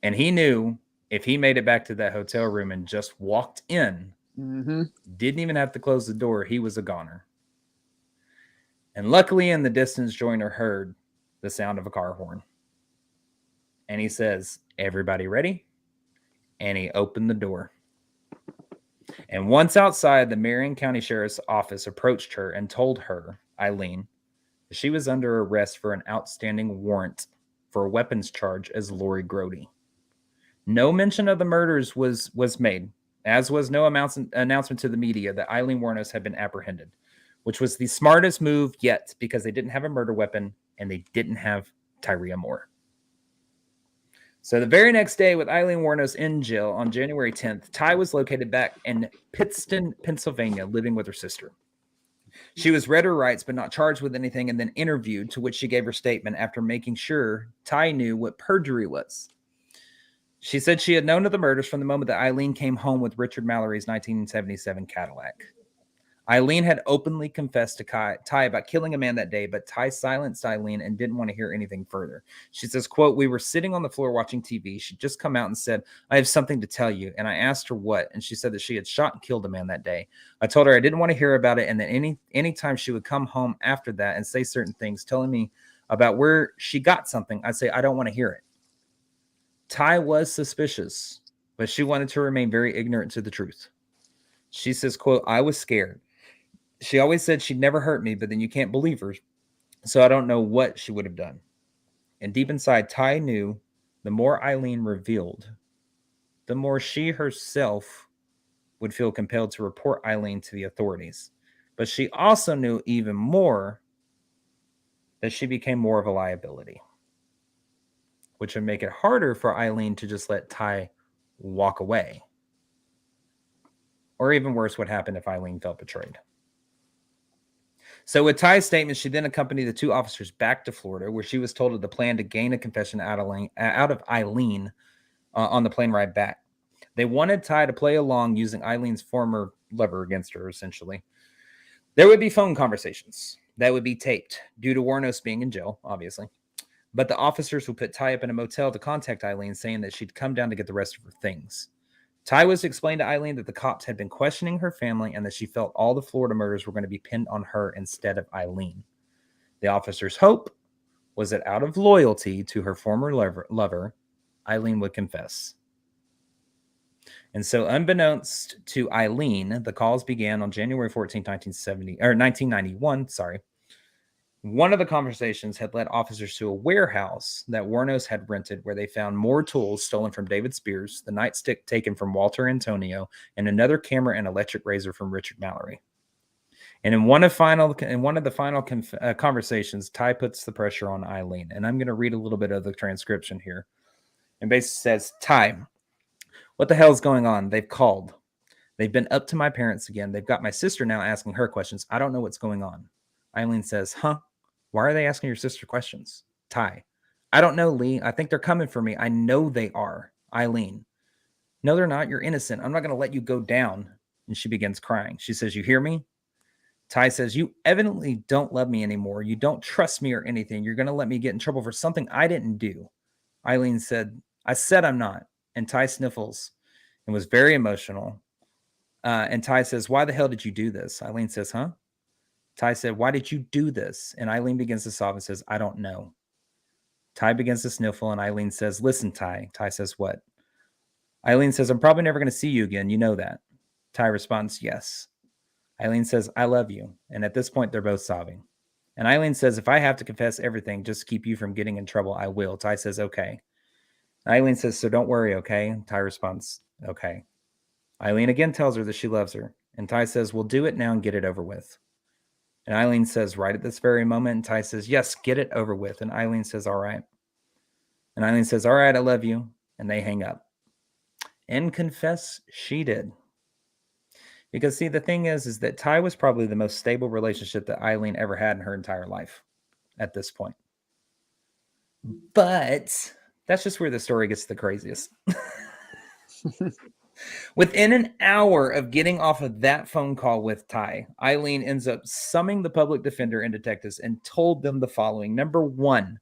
S1: And he knew if he made it back to that hotel room and just walked in, didn't even have to close the door, he was a goner. And luckily in the distance, Joyner heard the sound of a car horn. And he says, "Everybody ready?" And he opened the door. And once outside, the Marion County Sheriff's Office approached her and told her, Aileen, that she was under arrest for an outstanding warrant for a weapons charge as Lori Grody. No mention of the murders was made, as was no announcement to the media that Aileen Wuornos had been apprehended, which was the smartest move yet because they didn't have a murder weapon and they didn't have Tyria Moore. So the very next day, with Aileen Wuornos in jail on January 10th, Ty was located back in Pittston, Pennsylvania, living with her sister. She was read her rights, but not charged with anything, and then interviewed, to which she gave her statement after making sure Ty knew what perjury was. She said she had known of the murders from the moment that Aileen came home with Richard Mallory's 1977 Cadillac. Aileen had openly confessed to Ty about killing a man that day, but Ty silenced Aileen and didn't want to hear anything further. She says, quote, "We were sitting on the floor watching TV. She'd just come out and said, 'I have something to tell you.' And I asked her what, and she said that she had shot and killed a man that day. I told her I didn't want to hear about it, and that any time she would come home after that and say certain things, telling me about where she got something, I'd say, I don't want to hear it." Ty was suspicious, but she wanted to remain very ignorant to the truth. She says, quote, "I was scared. She always said she'd never hurt me, but then you can't believe her. So I don't know what she would have done." And deep inside, Ty knew the more Aileen revealed, the more she herself would feel compelled to report Aileen to the authorities. But she also knew even more that she became more of a liability, which would make it harder for Aileen to just let Ty walk away. Or even worse, what happened if Aileen felt betrayed. So with Ty's statement, she then accompanied the two officers back to Florida, where she was told of the plan to gain a confession out of Aileen on the plane ride back. They wanted Ty to play along using Eileen's former lover against her, essentially. There would be phone conversations that would be taped due to Wuornos being in jail, obviously. But the officers would put Ty up in a motel to contact Aileen, saying that she'd come down to get the rest of her things. Ty was to explain to Aileen that the cops had been questioning her family and that she felt all the Florida murders were going to be pinned on her instead of Aileen. The officer's hope was that out of loyalty to her former lover, Aileen would confess. And so, unbeknownst to Aileen, the calls began on January 14, 1991. One of the conversations had led officers to a warehouse that Wuornos had rented, where they found more tools stolen from David Spears, the nightstick taken from Walter Antonio, and another camera and electric razor from Richard Mallory. And in one of the final conversations, Ty puts the pressure on Aileen. And I'm going to read a little bit of the transcription here. And basically says, "Ty, what the hell's going on? They've called. They've been up to my parents again. They've got my sister now asking her questions. I don't know what's going on." Aileen says, "Huh? Why are they asking your sister questions?" Ty, "I don't know, Lee. I think they're coming for me. I know they are." Aileen, "No, they're not. You're innocent. I'm not going to let you go down." And she begins crying. She says, "You hear me?" Ty says, "You evidently don't love me anymore. You don't trust me or anything. You're going to let me get in trouble for something I didn't do." Aileen said, "I said I'm not." And Ty sniffles and was very emotional. And Ty says, why the hell did you do this? Aileen says, huh? Ty said, why did you do this? And Aileen begins to sob and says, I don't know. Ty begins to sniffle, and Aileen says, listen, Ty. Ty says, what? Aileen says, I'm probably never going to see you again. You know that. Ty responds, yes. Aileen says, I love you. And at this point, they're both sobbing. And Aileen says, if I have to confess everything just to keep you from getting in trouble, I will. Ty says, okay. Aileen says, so don't worry, okay? Ty responds, okay. Aileen again tells her that she loves her. And Ty says, we'll do it now and get it over with. And Aileen says, right at this very moment. And Ty says, yes, get it over with. And Aileen says, all right. And Aileen says, all right, I love you. And they hang up. And confess she did. Because, see, the thing is that Ty was probably the most stable relationship that Aileen ever had in her entire life at this point. But that's just where the story gets the craziest. Within an hour of getting off of that phone call with Ty, Aileen ends up summoning the public defender and detectives and told them the following. Number one,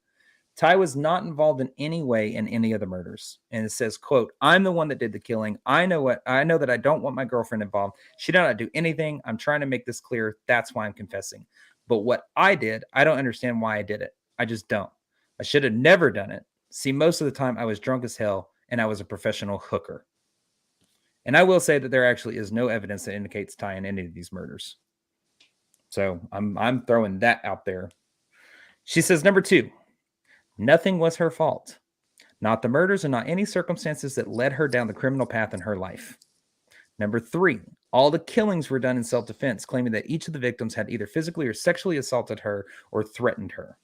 S1: Ty was not involved in any way in any of the murders. And it says, quote, I'm the one that did the killing. I know that I don't want my girlfriend involved. She did not do anything. I'm trying to make this clear. That's why I'm confessing. But what I did, I don't understand why I did it. I just don't. I should have never done it. See, most of the time I was drunk as hell and I was a professional hooker. And I will say that there actually is no evidence that indicates Ty in any of these murders. So I'm throwing that out there. She says, number two, nothing was her fault. Not the murders and not any circumstances that led her down the criminal path in her life. Number three, all the killings were done in self-defense, claiming that each of the victims had either physically or sexually assaulted her or threatened her.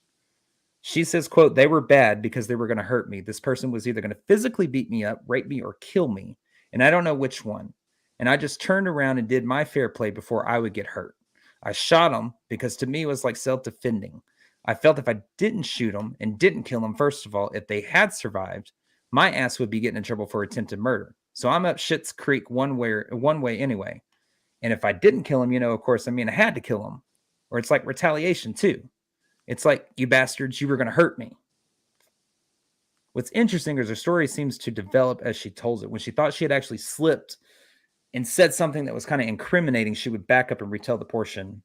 S1: She says, quote, they were bad because they were going to hurt me. This person was either going to physically beat me up, rape me, or kill me. And I don't know which one. And I just turned around and did my fair play before I would get hurt. I shot them because to me it was like self-defending. I felt if I didn't shoot them and didn't kill them, first of all, if they had survived, my ass would be getting in trouble for attempted murder. So I'm up Schitt's Creek one way anyway. And if I didn't kill them, of course, I had to kill them. Or it's like retaliation too. It's like, you bastards, you were going to hurt me. What's interesting is her story seems to develop as she tells it. When she thought she had actually slipped and said something that was kind of incriminating, she would back up and retell the portion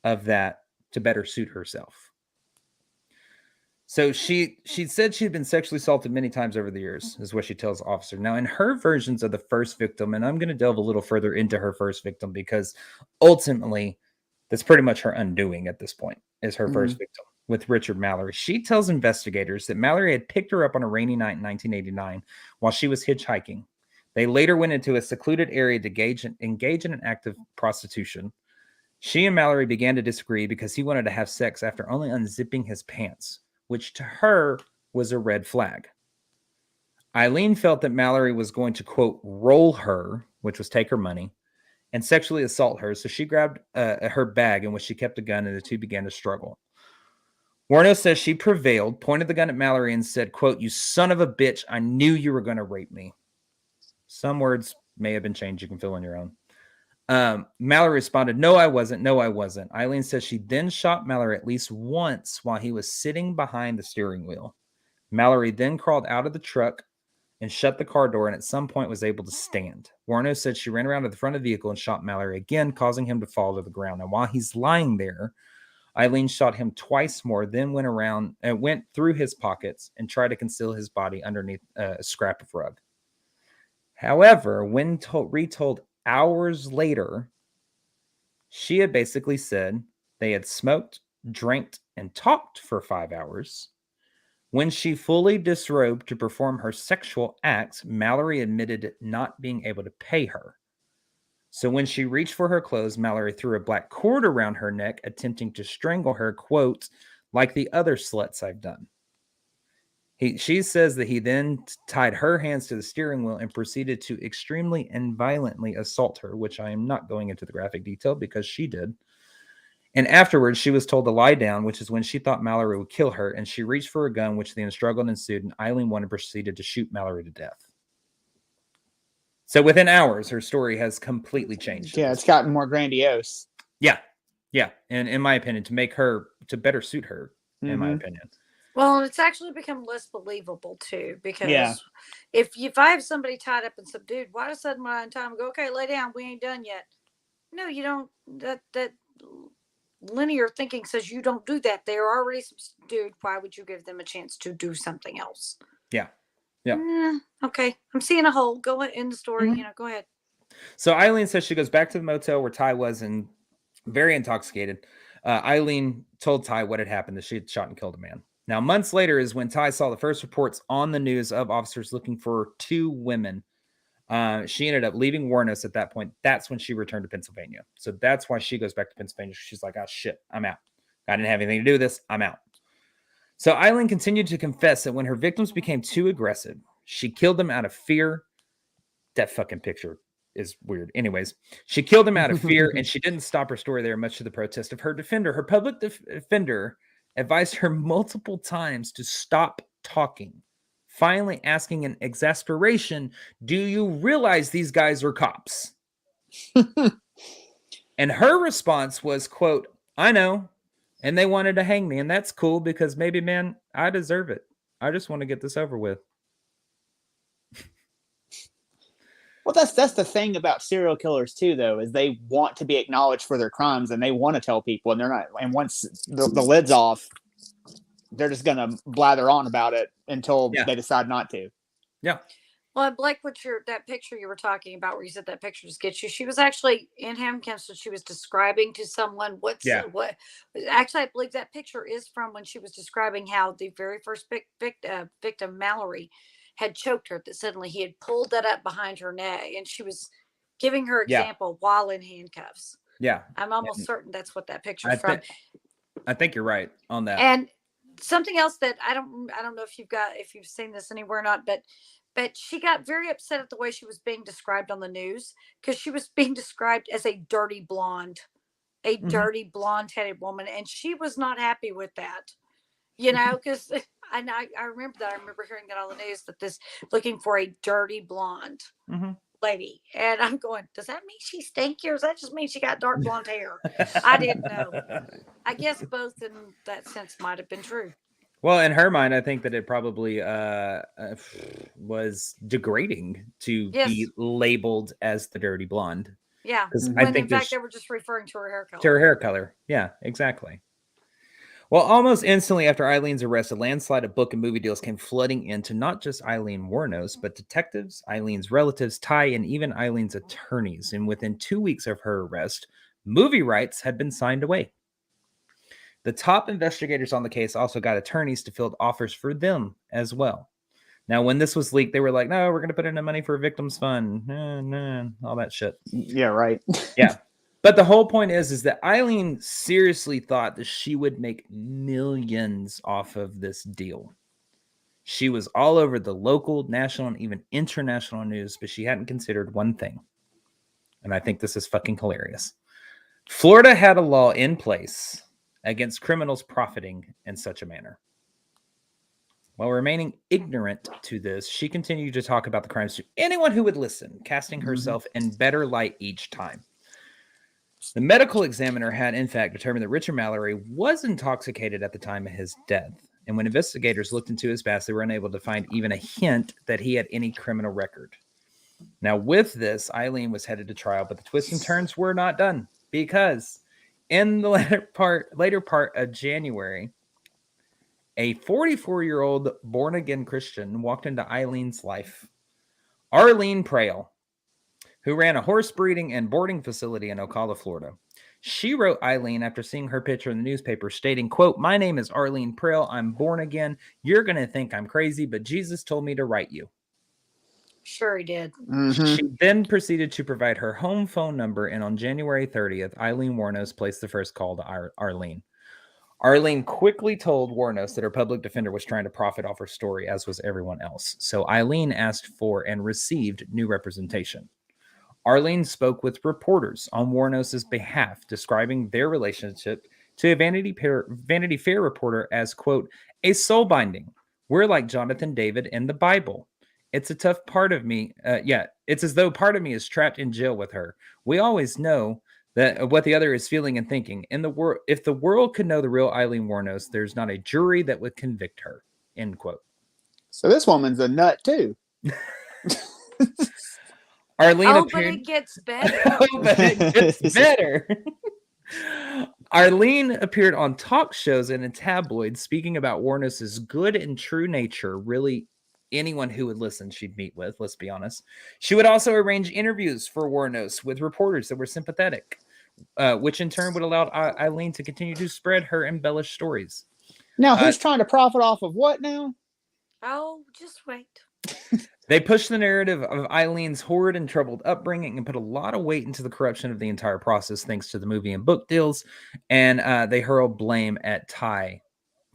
S1: of that to better suit herself. So she said she had been sexually assaulted many times over the years, is what she tells the officer. Now, in her versions of the first victim, and I'm going to delve a little further into her first victim because ultimately that's pretty much her undoing at this point, is her first victim with Richard Mallory. She tells investigators that Mallory had picked her up on a rainy night in 1989 while she was hitchhiking. They later went into a secluded area to engage in an act of prostitution. She and Mallory began to disagree because he wanted to have sex after only unzipping his pants, which to her was a red flag. Aileen felt that Mallory was going to, quote, roll her, which was take her money, and sexually assault her. So she grabbed her bag in which she kept a gun, and the two began to struggle. Wuornos says she prevailed, pointed the gun at Mallory, and said, quote, you son of a bitch, I knew you were going to rape me. Some words may have been changed. You can fill in your own. Mallory responded, no, I wasn't. No, I wasn't. Aileen says she then shot Mallory at least once while he was sitting behind the steering wheel. Mallory then crawled out of the truck and shut the car door and at some point was able to stand. Wuornos said she ran around to the front of the vehicle and shot Mallory again, causing him to fall to the ground. And while he's lying there, Aileen shot him twice more, then went through his pockets and tried to conceal his body underneath a scrap of rug. However, when retold hours later, she had basically said they had smoked, drank, and talked for 5 hours. When she fully disrobed to perform her sexual acts, Mallory admitted not being able to pay her. So when she reached for her clothes, Mallory threw a black cord around her neck, attempting to strangle her, quote, like the other sluts I've done. She says that he then tied her hands to the steering wheel and proceeded to extremely and violently assault her, which I am not going into the graphic detail because she did. And afterwards, she was told to lie down, which is when she thought Mallory would kill her, and she reached for a gun, which then struggled ensued, and Aileen Wuornos proceeded to shoot Mallory to death. So within hours, her story has completely changed.
S3: Yeah, it's gotten more grandiose.
S1: Yeah. And in my opinion, to better suit her, in my opinion.
S2: Well, it's actually become less believable too, because
S3: Yeah.
S2: if I have somebody tied up and subdued, why all of a sudden when I untie them, go, okay, lay down, we ain't done yet. No, you don't. That linear thinking says you don't do that. They're already subdued. Why would you give them a chance to do something else?
S1: Yeah. Yeah.
S2: Okay, I'm seeing a hole. Go in the story.
S1: Mhm.
S2: Go ahead.
S1: So Aileen says she goes back to the motel where Ty was and very intoxicated. Aileen told Ty what had happened, that she had shot and killed a man. Now, months later is when Ty saw the first reports on the news of officers looking for 2 women. She ended up leaving Wuornos at that point. That's when she returned to Pennsylvania. So that's why she goes back to Pennsylvania. She's like, oh, shit, I'm out. I didn't have anything to do with this. I'm out. So Aileen continued to confess that when her victims became too aggressive, she killed them out of fear. That fucking picture is weird. Anyways, she killed him out of fear, and she didn't stop her story there, much to the protest of her defender. Her public defender advised her multiple times to stop talking, finally asking in exasperation, do you realize these guys are cops? And her response was, quote, I know, and they wanted to hang me, and that's cool because maybe, man, I deserve it. I just want to get this over with.
S3: Well, that's the thing about serial killers too, though, is they want to be acknowledged for their crimes and they want to tell people, and they're not. And once the lid's off, they're just gonna blather on about it until they decide not to.
S1: Yeah.
S2: Well, Blake, that picture you were talking about, where you said that picture just gets you. She was actually in handcuffs, so she was describing to someone what. Actually, I believe that picture is from when she was describing how the very first victim, Mallory, had choked her. That suddenly he had pulled that up behind her neck, and she was giving her example while in handcuffs.
S1: Yeah,
S2: I'm almost certain that's what that picture is from.
S1: I think you're right on that.
S2: And something else that I don't know if you've seen this anywhere or not, but she got very upset at the way she was being described on the news, because she was being described as a dirty blonde, dirty blonde-headed woman, and she was not happy with that. Because I remember that. I remember hearing that on the news, that this looking for a dirty blonde lady, and I'm going, does that mean she's stinky, or does that just mean she got dark blonde hair? I didn't know. I guess both in that sense might have been true.
S1: Well, in her mind, I think that it probably was degrading to be labeled as the dirty blonde.
S2: Yeah,
S1: because
S2: I think in fact they were just referring to her hair color.
S1: To her hair color. Yeah, exactly. Well, almost instantly after Aileen's arrest, a landslide of book and movie deals came flooding into not just Aileen Wuornos, but detectives, Aileen's relatives, Ty, and even Aileen's attorneys. And within 2 weeks of her arrest, movie rights had been signed away. The top investigators on the case also got attorneys to field offers for them as well. Now, when this was leaked, they were like, no, we're going to put in the money for a victims fund. No, all that shit.
S3: Yeah, right.
S1: Yeah. But the whole point is that Aileen seriously thought that she would make millions off of this deal. She was all over the local, national, and even international news, but she hadn't considered one thing. And I think this is fucking hilarious. Florida had a law in place against criminals profiting in such a manner. While remaining ignorant to this, she continued to talk about the crimes to anyone who would listen, casting herself in better light each time. The medical examiner had, in fact, determined that Richard Mallory was intoxicated at the time of his death. And when investigators looked into his past, they were unable to find even a hint that he had any criminal record. Now, with this, Aileen was headed to trial, but the twists and turns were not done, because in the later part of January, a 44-year-old born-again Christian walked into Aileen's life. Arlene Prale, who ran a horse breeding and boarding facility in Ocala, Florida. She wrote Aileen after seeing her picture in the newspaper stating, quote, my name is Arlene Prale. I'm born again. You're going to think I'm crazy, but Jesus told me to write you.
S2: Sure he did.
S1: She then proceeded to provide her home phone number, and on January 30th, Aileen Wuornos placed the first call to Arlene. Arlene quickly told Wuornos that her public defender was trying to profit off her story, as was everyone else. So Aileen asked for and received new representation. Arlene spoke with reporters on Wuornos' behalf, describing their relationship to a Vanity Fair reporter as, quote, a soul binding. We're like Jonathan David in the Bible. It's a tough part of me. It's as though part of me is trapped in jail with her. We always know that what the other is feeling and thinking. In the world, if the world could know the real Aileen Wuornos, there's not a jury that would convict her. End quote.
S3: So this woman's a nut too.
S1: Arlene
S2: Oh, but
S1: appeared.
S2: it gets better.
S1: Oh, but it gets better. Arlene appeared on talk shows and in tabloids speaking about Wuornos' good and true nature. Really, anyone who would listen, she'd meet with, let's be honest. She would also arrange interviews for Wuornos with reporters that were sympathetic, which in turn would allow Aileen to continue to spread her embellished stories.
S3: Now, who's trying to profit off of what now?
S2: Oh, just wait.
S1: They pushed the narrative of Eileen's horrid and troubled upbringing and put a lot of weight into the corruption of the entire process thanks to the movie and book deals, and they hurled blame at Ty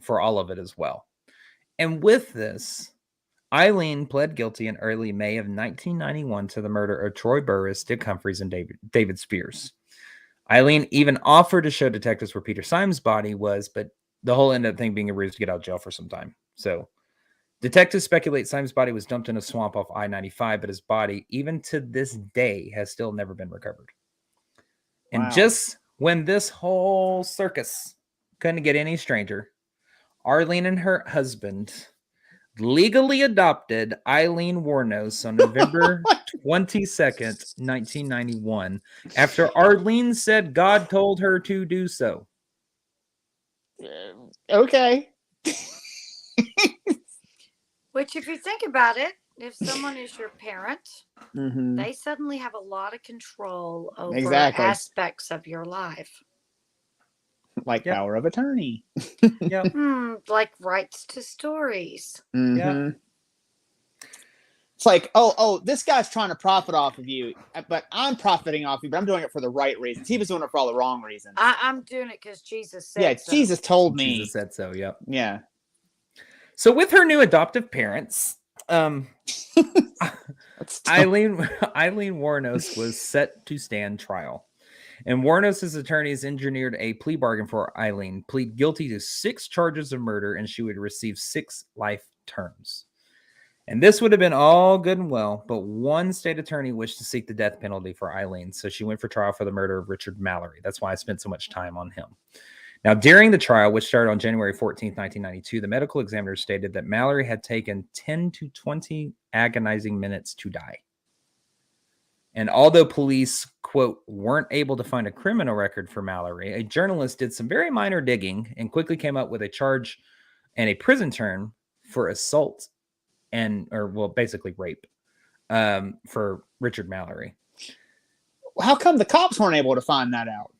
S1: for all of it as well. And with this, Aileen pled guilty in early May of 1991 to the murder of Troy Burris, Dick Humphreys, and David Spears. Aileen even offered to show detectives where Peter Symes' body was, but the whole ended up thing being a ruse to get out of jail for some time. So detectives speculate Symes' body was dumped in a swamp off I-95, but his body, even to this day, has still never been recovered.
S3: Wow.
S1: And just when this whole circus couldn't get any stranger, Arlene and her husband legally adopted Aileen Wuornos on November 22nd, 1991, after Arlene said God told her to do so.
S3: Okay.
S2: Which, if you think about it, if someone is your parent,
S3: Mm-hmm.
S2: they suddenly have a lot of control over
S3: Exactly.
S2: aspects of your life.
S3: Like
S1: Yep.
S3: power of attorney.
S1: Yep.
S2: Like rights to stories.
S3: Mm-hmm.
S1: Yeah.
S3: It's like, oh, this guy's trying to profit off of you, but I'm profiting off you, but I'm doing it for the right reasons. He was doing it for all the wrong reasons.
S2: I'm doing it because Jesus said
S3: Yeah,
S2: so.
S3: Jesus told me.
S1: Jesus said so, yep.
S3: Yeah.
S1: So with her new adoptive parents, Aileen Wuornos was set to stand trial. And Wuornos' attorneys engineered a plea bargain for Aileen, plead guilty to 6 charges of murder, and she would receive 6 life terms. And this would have been all good and well, but one state attorney wished to seek the death penalty for Aileen, so she went for trial for the murder of Richard Mallory. That's why I spent so much time on him. Now, during the trial, which started on January 14th, 1992, the medical examiner stated that Mallory had taken 10 to 20 agonizing minutes to die. And although police, quote, weren't able to find a criminal record for Mallory, a journalist did some very minor digging and quickly came up with a charge and a prison term for assault basically rape for Richard Mallory.
S3: How come the cops weren't able to find that out?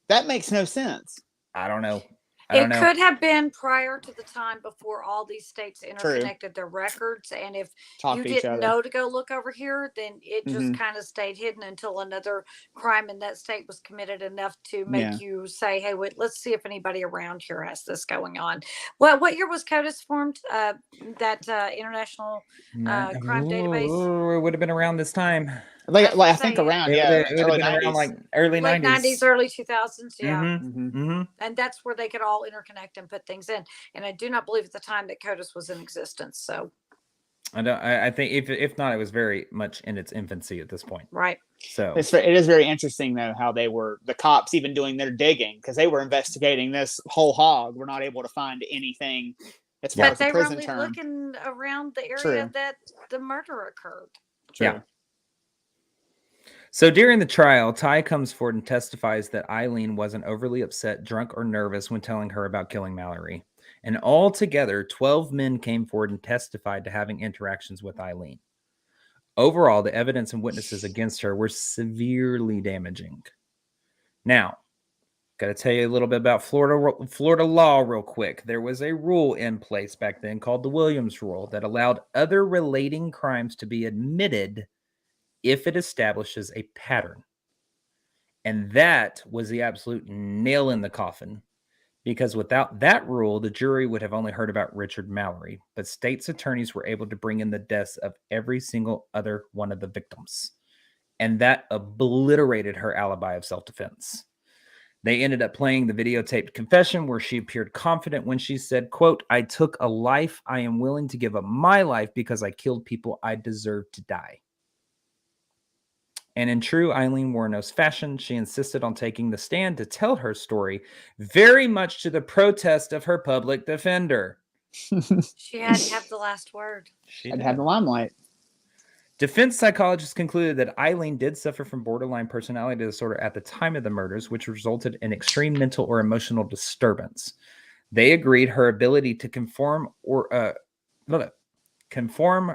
S3: That makes no sense.
S1: I don't know.
S2: It could have been prior to the time before all these states
S3: True.
S2: interconnected their records. And if
S3: Talk
S2: you
S3: to each
S2: didn't
S3: other.
S2: know to go look over here, then it just
S3: Mhm.
S2: kind of stayed hidden until another crime in that state was committed enough to make
S3: Yeah.
S2: you say, hey, wait, let's see if anybody around here has this going on. Well, what year was CODIS formed? That international crime database?
S1: It would have been around this time.
S3: I think around,
S1: It
S3: yeah,
S1: would have
S3: early
S1: been
S3: 90s.
S1: around like early
S2: Late
S1: 90s.
S2: early 2000s. Yeah.
S1: Mm-hmm.
S3: Mhm.
S1: Mm-hmm.
S2: And that's where they could all interconnect and put things in. And I do not believe at the time that CODIS was in existence. So,
S1: I think if not, it was very much in its infancy at this point.
S2: right.
S1: So
S3: It is very interesting, though, how they were, the cops even doing their digging, because they were investigating this whole hog. We're not able to find anything as far
S2: But
S3: as the
S2: they were
S3: prison
S2: only
S3: term.
S2: looking around the area
S3: True.
S2: that the murder occurred.
S3: True.
S1: Yeah. So during the trial, Ty comes forward and testifies that Aileen wasn't overly upset, drunk, or nervous when telling her about killing Mallory. And altogether, 12 men came forward and testified to having interactions with Aileen. Overall, the evidence and witnesses against her were severely damaging. Now, got to tell you a little bit about Florida law real quick. There was a rule in place back then called the Williams Rule that allowed other relating crimes to be admitted if it establishes a pattern. And that was the absolute nail in the coffin, because without that rule, the jury would have only heard about Richard Mallory, but state's attorneys were able to bring in the deaths of every single other one of the victims. And that obliterated her alibi of self-defense. They ended up playing the videotaped confession where she appeared confident when she said, quote, "I took a life. I am willing to give up my life because I killed people I deserved to die." And in true Aileen Wuornos fashion, she insisted on taking the stand to tell her story, very much to the protest of her public defender.
S2: She had to have the last word.
S3: I'd have the limelight.
S1: Defense psychologists concluded that Aileen did suffer from borderline personality disorder at the time of the murders, which resulted in extreme mental or emotional disturbance. They agreed her ability to conform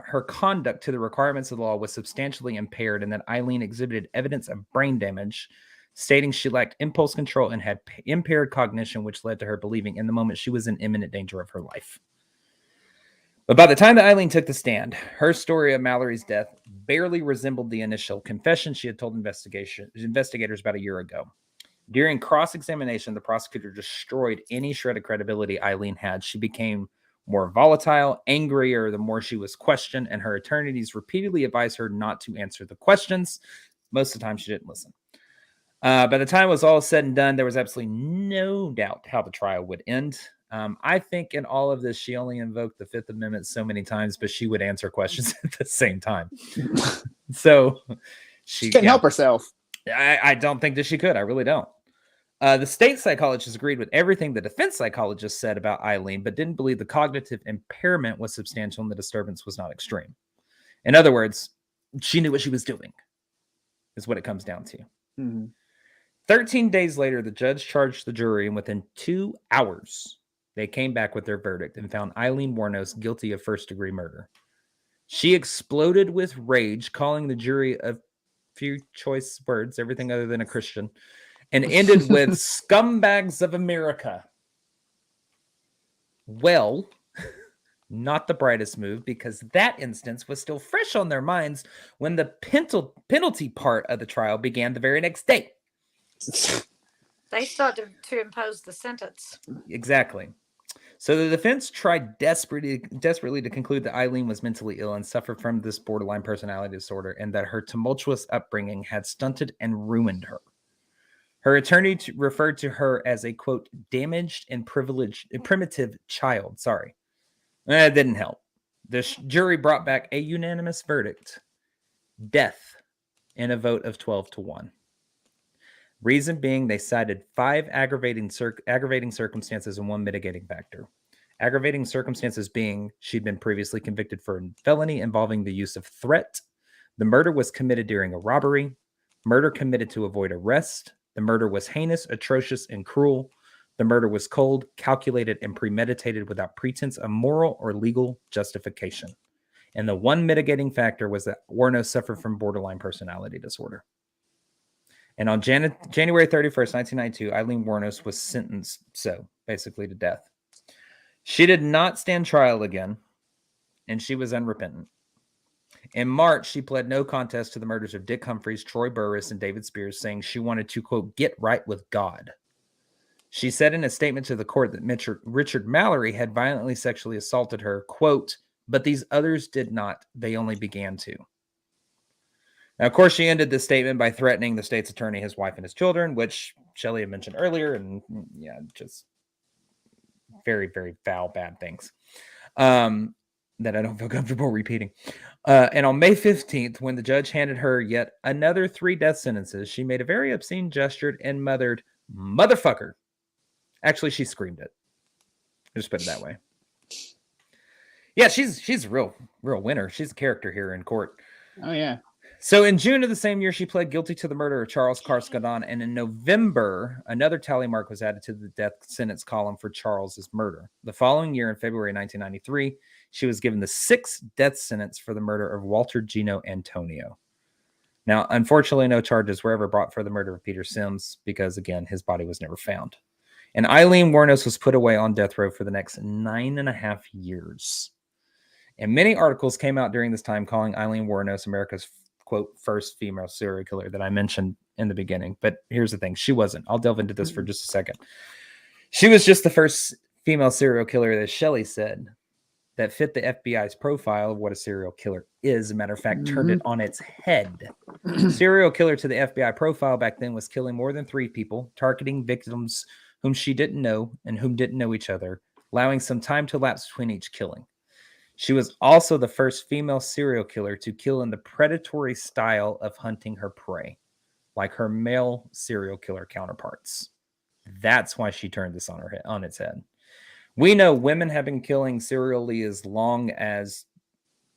S1: her conduct to the requirements of the law was substantially impaired, and that Aileen exhibited evidence of brain damage, stating she lacked impulse control and had impaired cognition, which led to her believing in the moment she was in imminent danger of her life. But by the time that Aileen took the stand, her story of Mallory's death barely resembled the initial confession she had told investigators about a year ago. During cross-examination, the prosecutor destroyed any shred of credibility Aileen had. She became more volatile, angrier the more she was questioned, and her attorneys repeatedly advised her not to answer the questions. Most of the time, she didn't listen. By the time it was all said and done, there was absolutely no doubt how the trial would end. I think in all of this, she only invoked the Fifth Amendment so many times, but she would answer questions at the same time. So
S3: she couldn't help herself.
S1: I don't think that she could. I really don't. The state psychologists agreed with everything the defense psychologists said about Aileen, but didn't believe the cognitive impairment was substantial and the disturbance was not extreme. In other words, she knew what she was doing, is what it comes down to.
S3: Mm-hmm.
S1: 13 days later, the judge charged the jury, and within 2 hours, they came back with their verdict and found Aileen Wuornos guilty of first-degree murder. She exploded with rage, calling the jury a few choice words, everything other than a Christian, and ended with scumbags of America. Well, not the brightest move, because that instance was still fresh on their minds when the penalty part of the trial began the very next day.
S2: They started to impose the sentence.
S1: Exactly. So the defense tried desperately to conclude that Aileen was mentally ill and suffered from this borderline personality disorder, and that her tumultuous upbringing had stunted and ruined her. Her attorney referred to her as a, quote, damaged and primitive child. Sorry. That didn't help. The jury brought back a unanimous verdict: death, in a vote of 12-1. Reason being, they cited 5 aggravating circumstances and 1 mitigating factor. Aggravating circumstances being she'd been previously convicted for a felony involving the use of threat. The murder was committed during a robbery. Murder committed to avoid arrest. The murder was heinous, atrocious, and cruel. The murder was cold, calculated, and premeditated without pretense of moral or legal justification. And the 1 mitigating factor was that Wuornos suffered from borderline personality disorder. And on January 31st, 1992, Aileen Wuornos was sentenced, basically to death. She did not stand trial again, and she was unrepentant. In March, she pled no contest to the murders of Dick Humphreys, Troy Burris, and David Spears, saying she wanted to, quote, get right with God. She said in a statement to the court that Richard Mallory had violently sexually assaulted her, quote, but these others did not. They only began to. Now, of course, she ended this statement by threatening the state's attorney, his wife, and his children, which Shelley had mentioned earlier, and just very, very foul, bad things that I don't feel comfortable repeating. And on May 15th, when the judge handed her yet another 3 death sentences, she made a very obscene gesture and muttered, motherfucker. Actually, she screamed it. Just put it that way. Yeah, she's a real winner. She's a character here in court.
S3: Oh, yeah.
S1: So in June of the same year, she pled guilty to the murder of Charles Carskadon, and in November, another tally mark was added to the death sentence column for Charles's murder. The following year, in February 1993, she was given the 6th death sentence for the murder of Walter Gino Antonio. Now, unfortunately, no charges were ever brought for the murder of Peter Sims because, again, his body was never found. And Aileen Wuornos was put away on death row for the next 9.5 years. And many articles came out during this time calling Aileen Wuornos America's, quote, first female serial killer that I mentioned in the beginning. But here's the thing. She wasn't. I'll delve into this for just a second. She was just the first female serial killer, that Shelley said, that fit the FBI's profile of what a serial killer is. As a matter of fact, turned it on its head. Serial killer to the FBI profile back then was killing more than 3 people, targeting victims whom she didn't know and whom didn't know each other, allowing some time to lapse between each killing. She was also the first female serial killer to kill in the predatory style of hunting her prey, like her male serial killer counterparts. That's why she turned this on its head. We know women have been killing serially as long as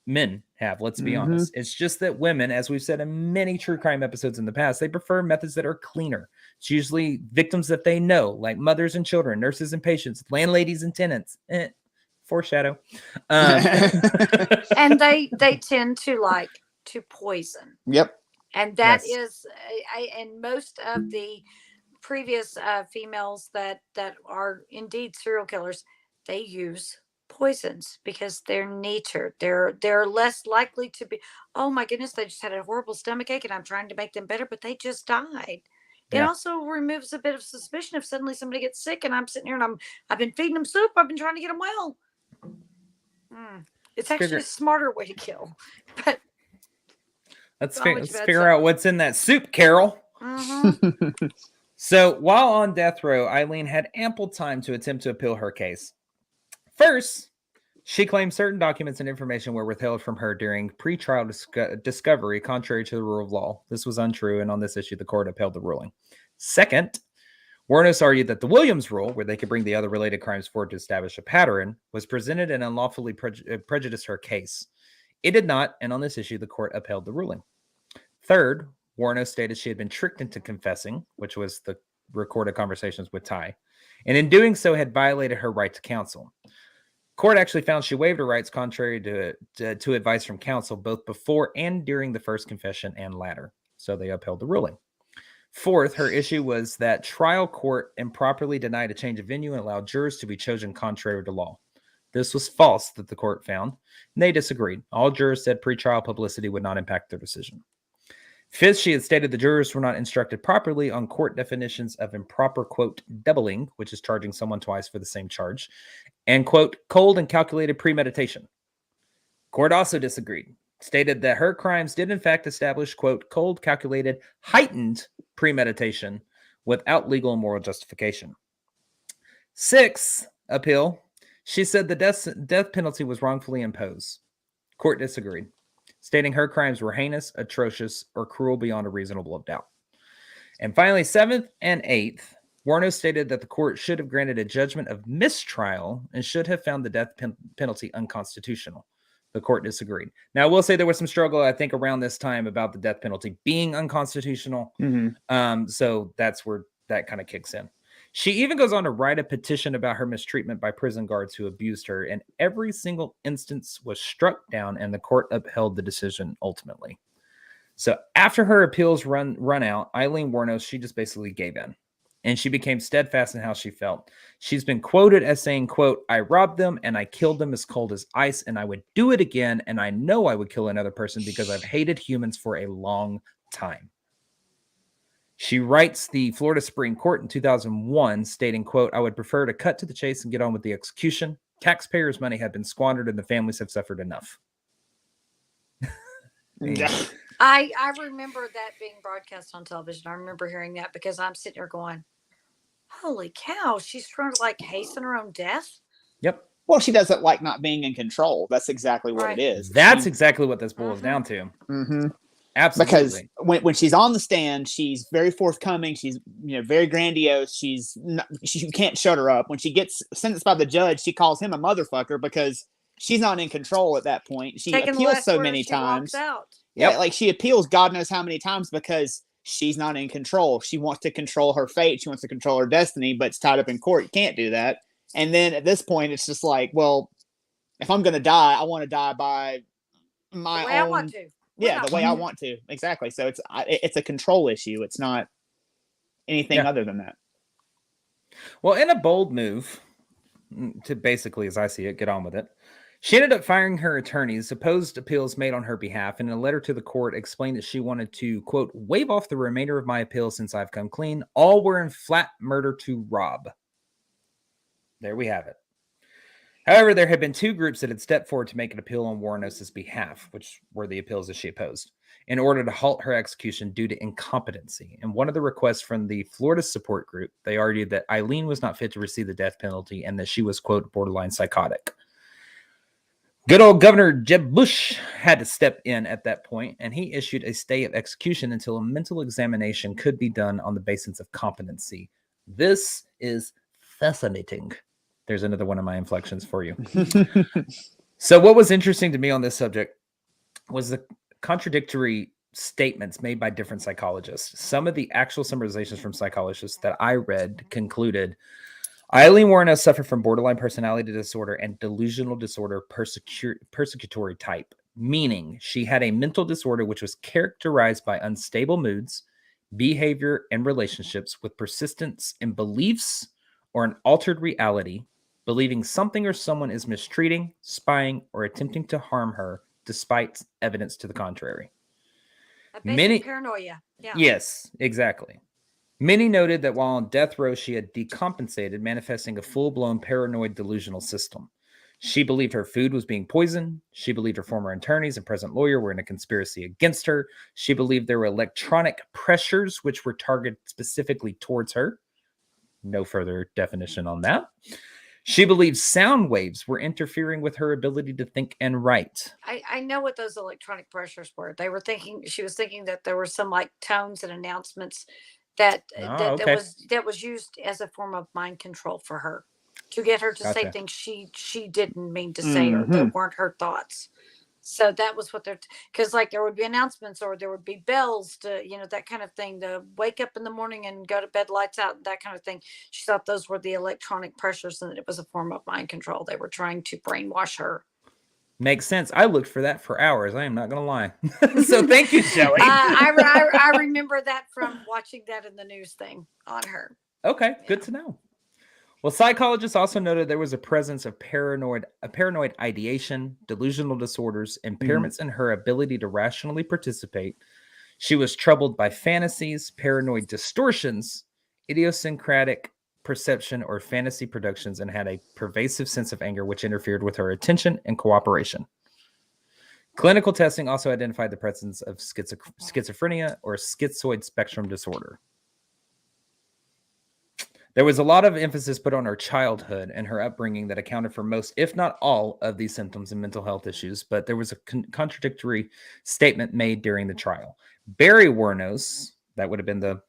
S1: men have, let's be honest. It's just that women, as we've said in many true crime episodes in the past, they prefer methods that are cleaner. It's usually victims that they know, like mothers and children, nurses and patients, landladies and tenants. Foreshadow.
S2: And they tend to poison.
S3: Yep.
S2: And that is, and most of the previous females that are indeed serial killers, they use poisons because their nature, they're less likely to be, oh my goodness, they just had a horrible stomach ache and I'm trying to make them better, but they just died. It also removes a bit of suspicion if suddenly somebody gets sick and I'm sitting here and I've been feeding them soup, I've been trying to get them well. It's actually a smarter way to kill. But
S1: let's figure out what's in that soup, Carol. So while on death row, Aileen had ample time to attempt to appeal her case. First, she claimed certain documents and information were withheld from her during pretrial discovery, contrary to the rule of law. This was untrue, and on this issue, the court upheld the ruling. Second, Wuornos argued that the Williams rule, where they could bring the other related crimes forward to establish a pattern, was presented and unlawfully prejudiced her case. It did not, and on this issue, the court upheld the ruling. Third, Wuornos stated she had been tricked into confessing, which was the recorded conversations with Ty, and in doing so had violated her right to counsel. Court actually found she waived her rights contrary to advice from counsel both before and during the first confession and latter. So they upheld the ruling. Fourth, her issue was that trial court improperly denied a change of venue and allowed jurors to be chosen contrary to law. This was false, that the court found, and they disagreed. All jurors said pretrial publicity would not impact their decision. Fifth, she had stated the jurors were not instructed properly on court definitions of improper, quote, doubling, which is charging someone twice for the same charge, and, quote, cold and calculated premeditation. Court also disagreed, stated that her crimes did in fact establish, quote, cold, calculated, heightened premeditation without legal and moral justification. Sixth appeal, she said the death penalty was wrongfully imposed. Court disagreed, stating her crimes were heinous, atrocious, or cruel beyond a reasonable doubt. And finally, seventh and eighth, Wuornos stated that the court should have granted a judgment of mistrial and should have found the death penalty unconstitutional. The court disagreed. Now, I will say there was some struggle, I think, around this time about the death penalty being unconstitutional. So that's where that kind of kicks in. She even goes on to write a petition about her mistreatment by prison guards who abused her, and every single instance was struck down, and the court upheld the decision ultimately. So after her appeals run out, Aileen Wuornos, she just basically gave in, and she became steadfast in how she felt. She's been quoted as saying, quote, I robbed them and I killed them as cold as ice, and I would do it again, and I know I would kill another person because I've hated humans for a long time. She writes the Florida Supreme Court in 2001, stating, quote, I would prefer to cut to the chase and get on with the execution. Taxpayers' money had been squandered and the families have suffered enough.
S2: I remember that being broadcast on television. I remember hearing that because I'm sitting here going, holy cow, she's trying to like hasten her own death?
S1: Yep.
S3: Well, she doesn't like not being in control. That's exactly what it is.
S1: That's exactly what this boils down to. Absolutely.
S3: Because when she's on the stand, she's very forthcoming. She's very grandiose. You can't shut her up. When she gets sentenced by the judge, she calls him a motherfucker because she's not in control at that point. She appeals so many times. Yeah, like she appeals God knows how many times because she's not in control. She wants to control her fate. She wants to control her destiny, but it's tied up in court. You can't do that. And then at this point, it's just like, well, if I'm going to die, I want to die by my own.
S2: I want to.
S3: Yeah, the way I want to. Exactly. So it's a control issue. It's not anything other than that.
S1: Well, in a bold move to basically, as I see it, get on with it, she ended up firing her attorneys, opposed appeals made on her behalf, and in a letter to the court explained that she wanted to, quote, waive off the remainder of my appeals since I've come clean. All were in flat murder to rob. There we have it. However, there had been two groups that had stepped forward to make an appeal on Wuornos' behalf, which were the appeals that she opposed, in order to halt her execution due to incompetency. And one of the requests from the Florida support group, they argued that Aileen was not fit to receive the death penalty and that she was, quote, borderline psychotic. Good old Governor Jeb Bush had to step in at that point, and he issued a stay of execution until a mental examination could be done on the basis of competency. This is fascinating. There's another one of my inflections for you. So what was interesting to me on this subject was the contradictory statements made by different psychologists. Some of the actual summarizations from psychologists that I read concluded Aileen Wuornos suffered from borderline personality disorder and delusional disorder persecutory type, meaning she had a mental disorder which was characterized by unstable moods, behavior, and relationships with persistence in beliefs or an altered reality, believing something or someone is mistreating, spying, or attempting to harm her despite evidence to the contrary.
S2: Basic paranoia. Yeah.
S1: Yes, exactly. Many noted that while on death row, she had decompensated, manifesting a full-blown paranoid delusional system. She believed her food was being poisoned. She believed her former attorneys and present lawyer were in a conspiracy against her. She believed there were electronic pressures which were targeted specifically towards her. No further definition on that. She believed sound waves were interfering with her ability to think and write.
S2: I know what those electronic pressures were. She was thinking that there were some like tones and announcements that that was used as a form of mind control for her to get her to say things she didn't mean to say or that weren't her thoughts. So that was what because like there would be announcements or there would be bells to, that kind of thing, to wake up in the morning and go to bed, lights out, that kind of thing. She thought those were the electronic pressures and that it was a form of mind control. They were trying to brainwash her.
S1: Makes sense. I looked for that for hours. I am not going to lie. So thank you, Shelley.
S2: I remember that from watching that in the news thing on her.
S1: Okay, good to know. Well, psychologists also noted there was a presence of paranoid ideation, delusional disorders, impairments in her ability to rationally participate. She was troubled by fantasies, paranoid distortions, idiosyncratic perception, or fantasy productions, and had a pervasive sense of anger which interfered with her attention and cooperation. Clinical testing also identified the presence of schizophrenia or schizoid spectrum disorder. There was a lot of emphasis put on her childhood and her upbringing that accounted for most, if not all, of these symptoms and mental health issues, but there was a contradictory statement made during the trial. Barry Wuornos, that would have been the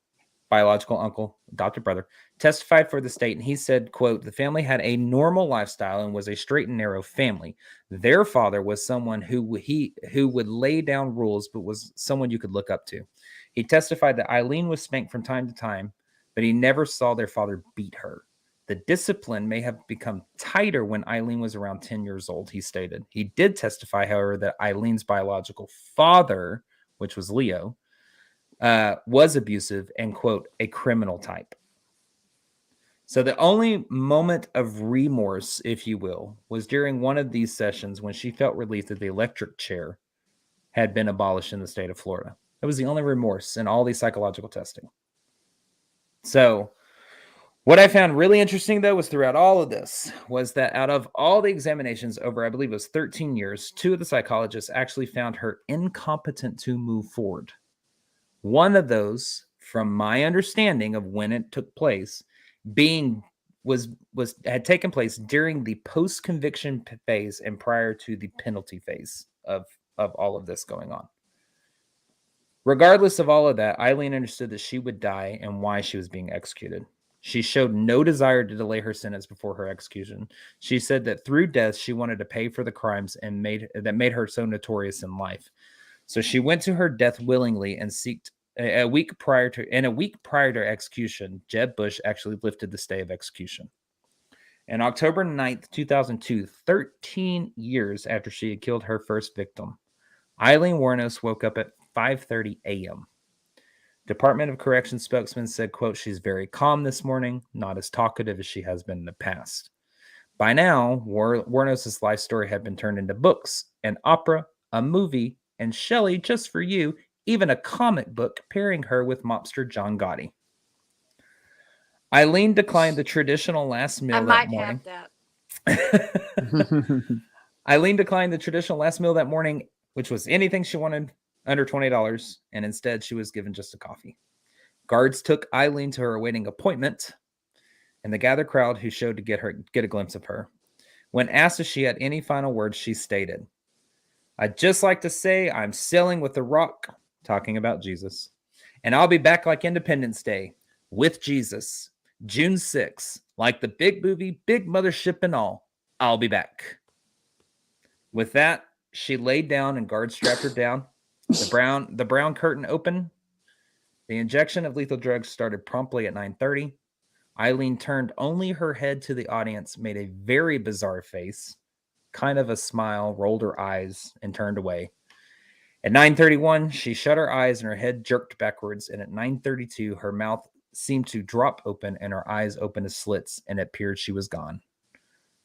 S1: biological uncle, adopted brother, testified for the state, and he said, quote, "The family had a normal lifestyle and was a straight and narrow family. Their father was someone who would lay down rules, but was someone you could look up to. He testified that Aileen was spanked from time to time, but he never saw their father beat her. The discipline may have become tighter when Aileen was around 10 years old," he stated. He did testify, however, that Eileen's biological father, which was Leo, was abusive and, quote, "a criminal type." So the only moment of remorse, if you will, was during one of these sessions when she felt relief that the electric chair had been abolished in the state of Florida. That was the only remorse in all these psychological testing. So what I found really interesting, though, was throughout all of this was that out of all the examinations over, I believe it was 13 years, 2 of the psychologists actually found her incompetent to move forward. One of those, from my understanding of when it took place, had taken place during the post-conviction phase and prior to the penalty phase of all of this going on. Regardless of all of that, Aileen understood that she would die and why she was being executed. She showed no desire to delay her sentence before her execution. She said that through death, she wanted to pay for the crimes that made her so notorious in life. So she went to her death willingly and seeked a week prior to execution. Jeb Bush actually lifted the stay of execution. On October 9th, 2002, 13 years after she had killed her first victim, Aileen Wuornos woke up at 5:30 a.m. Department of Corrections spokesman said, quote, "She's very calm this morning, not as talkative as she has been in the past." By now, Wuornos' life story had been turned into books, an opera, a movie, and Shelley, just for you, even a comic book pairing her with mobster John Gotti. Aileen declined the traditional last meal that morning.
S2: I might have that.
S1: Aileen declined the traditional last meal that morning, which was anything she wanted under $20, and instead she was given just a coffee. Guards took Aileen to her awaiting appointment, and the gathered crowd who showed to get a glimpse of her. When asked if she had any final words, she stated, "I'd just like to say I'm sailing with the rock," talking about Jesus, "and I'll be back like Independence Day with Jesus, June 6th, like the big movie, big mothership and all. I'll be back." With that, she laid down and guards strapped her down. The brown curtain opened. The injection of lethal drugs started promptly at 9:30. Aileen turned only her head to the audience, made a very bizarre face, kind of a smile, rolled her eyes, and turned away. At 9:31, she shut her eyes and her head jerked backwards, and at 9:32, her mouth seemed to drop open and her eyes opened as slits, and it appeared she was gone.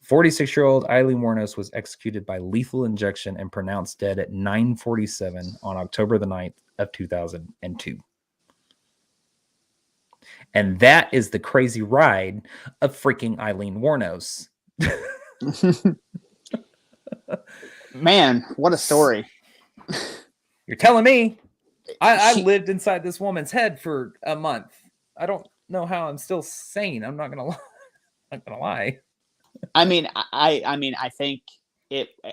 S1: 46-year-old Aileen Wuornos was executed by lethal injection and pronounced dead at 9:47 on October the 9th of 2002. And that is the crazy ride of freaking Aileen Wuornos.
S3: Man, what a story.
S1: You're telling me I lived inside this woman's head for a month. I don't know how I'm still sane. I'm not gonna lie.
S3: I mean, I think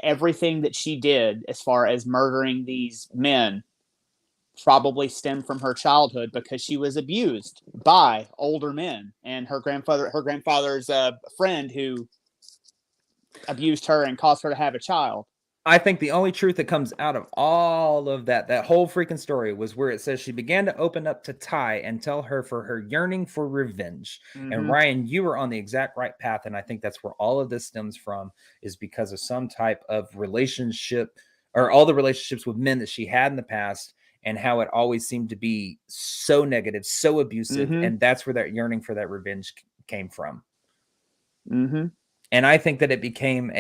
S3: everything that she did as far as murdering these men probably stemmed from her childhood because she was abused by older men, and her grandfather's friend who abused her and caused her to have a child.
S1: I think the only truth that comes out of all of that whole freaking story was where it says she began to open up to Ty and tell her for her yearning for revenge.
S3: Mm-hmm.
S1: And Ryan, you were on the exact right path. And I think that's where all of this stems from, is because of some type of relationship, or all the relationships with men that she had in the past, and how it always seemed to be so negative, so abusive.
S3: Mm-hmm.
S1: And that's where that yearning for that revenge came from.
S3: Mm-hmm.
S1: And I think that it became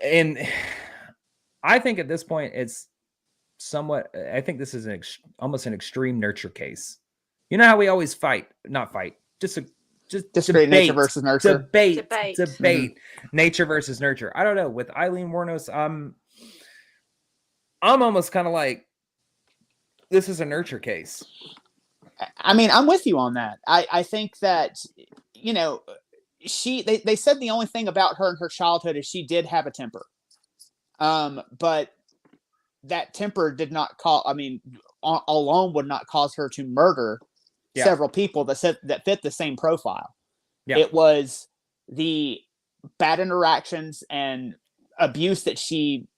S1: and I think at this point it's somewhat, I think this is almost an extreme nurture case. You know how we always just
S3: debate nature versus nurture.
S1: Debate.
S3: Mm-hmm.
S1: Nature versus nurture. I don't know. With Aileen Wuornos, I'm almost kind of like, this is a nurture case.
S3: I mean, I'm with you on that. I think that, you know, they said the only thing about her in her childhood is she did have a temper. But that temper did not alone would not cause her to murder several people that fit the same profile. Yeah. It was the bad interactions and abuse that she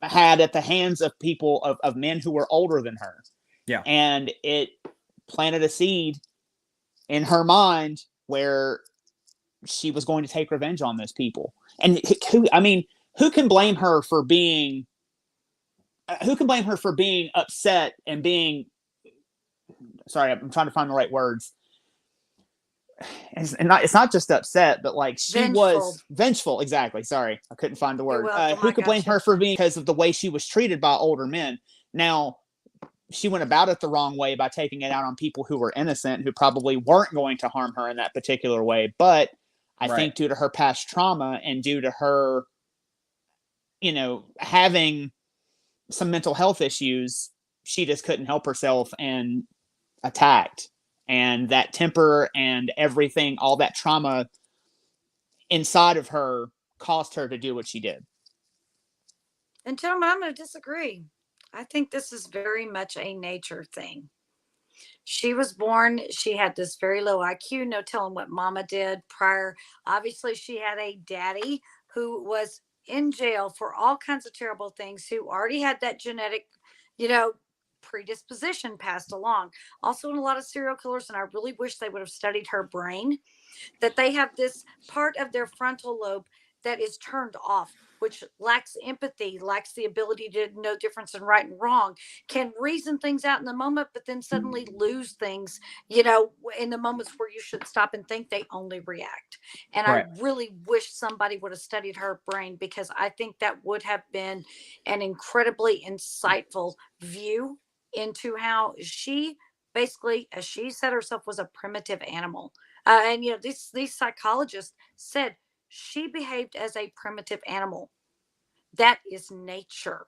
S3: had at the hands of people, of men who were older than her. Yeah. And it planted a seed in her mind where she was going to take revenge on those people. And who can blame her for being upset and being, sorry, I'm trying to find the right words. It's not just upset, but like she was vengeful. Exactly. Sorry, I couldn't find the word. Who could blame her for being, because of the way she was treated by older men? Now, she went about it the wrong way by taking it out on people who were innocent, who probably weren't going to harm her in that particular way. But I think due to her past trauma and due to her, having some mental health issues, she just couldn't help herself and attacked. And that temper and everything, all that trauma inside of her caused her to do what she did.
S2: And gentlemen, I'm going to disagree. I think this is very much a nature thing. She was born, she had this very low IQ, no telling what mama did prior. Obviously, she had a daddy who was in jail for all kinds of terrible things, who already had that genetic, predisposition passed along. Also, in a lot of serial killers, and I really wish they would have studied her brain, that they have this part of their frontal lobe that is turned off, which lacks empathy, lacks the ability to know difference in right and wrong, can reason things out in the moment, but then suddenly lose things, in the moments where you should stop and think, they only react. And I really wish somebody would have studied her brain, because I think that would have been an incredibly insightful view into how she basically, as she said herself, was a primitive animal. And these psychologists said she behaved as a primitive animal. That is nature.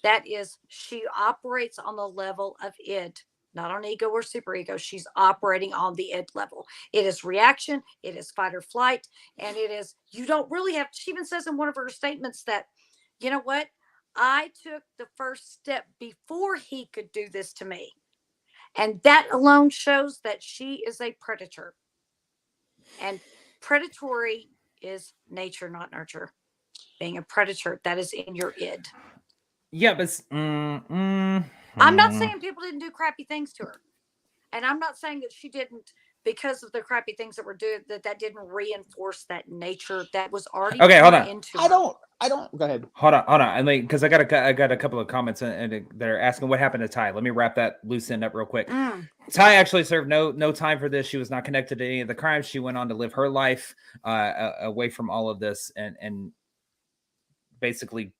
S2: That is, she operates on the level of id. not on ego or superego. She's operating on the id level. It is reaction, it is fight or flight, and it is, you don't really have, she even says in one of her statements that, you know what? I took the first step before he could do this to me. And that alone shows that she is a predator. And predatory is nature, not nurture. Being a predator, that is in your id.
S1: Yeah, but
S2: I'm not saying people didn't do crappy things to her. And I'm not saying that she didn't, because of the crappy things that were doing, that didn't reinforce that nature that was already
S1: Okay, hold on.
S2: into
S3: I
S2: her.
S3: don't. Go ahead.
S1: Hold on. I mean, because I got a couple of comments and they're asking what happened to Ty. Let me wrap that loose end up real quick. Ty actually served no time for this. She was not connected to any of the crimes. She went on to live her life away from all of this, and basically,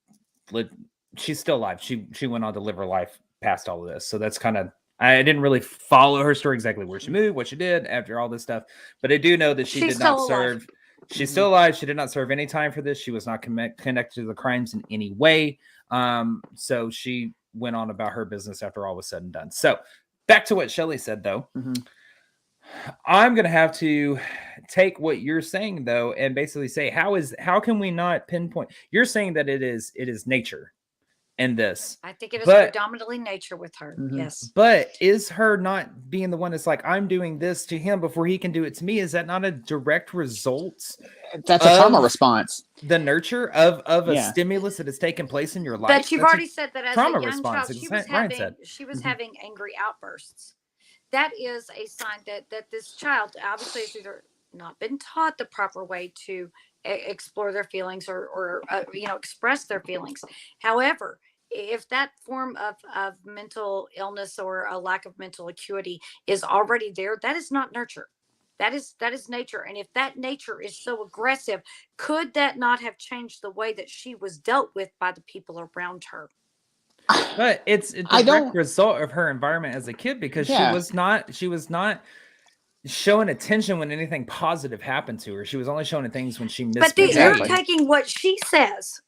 S1: she's still alive. She went on to live her life past all of this. So that's kind of, I didn't really follow her story exactly where she moved, what she did after all this stuff, but I do know that she did not serve. She's still alive. She did not serve any time for this. She was not connected to the crimes in any way. So she went on about her business after all was said and done. So back to what Shelley said, though. I'm going to have to take what you're saying, though, and basically say, how can we not pinpoint? You're saying that it is nature in this.
S2: I think it is predominantly nature with her. Yes.
S1: But is her not being the one that's like, I'm doing this to him before he can do it to me? Is that not a direct result?
S3: That's a trauma response.
S1: The nurture of a stimulus that has taken place in your life.
S2: But you've already said that as
S1: trauma
S2: a young
S1: response,
S2: child, she was having angry outbursts. That is a sign that this child obviously has either not been taught the proper way to explore their feelings or express their feelings. However, if that form of mental illness or a lack of mental acuity is already there, that is not nurture. That is nature. And if that nature is so aggressive, could that not have changed the way that she was dealt with by the people around her?
S1: But it's a direct result of her environment as a kid, because she was not showing attention when anything positive happened to her. She was only showing things when she misbehaved.
S2: But you're taking what she says.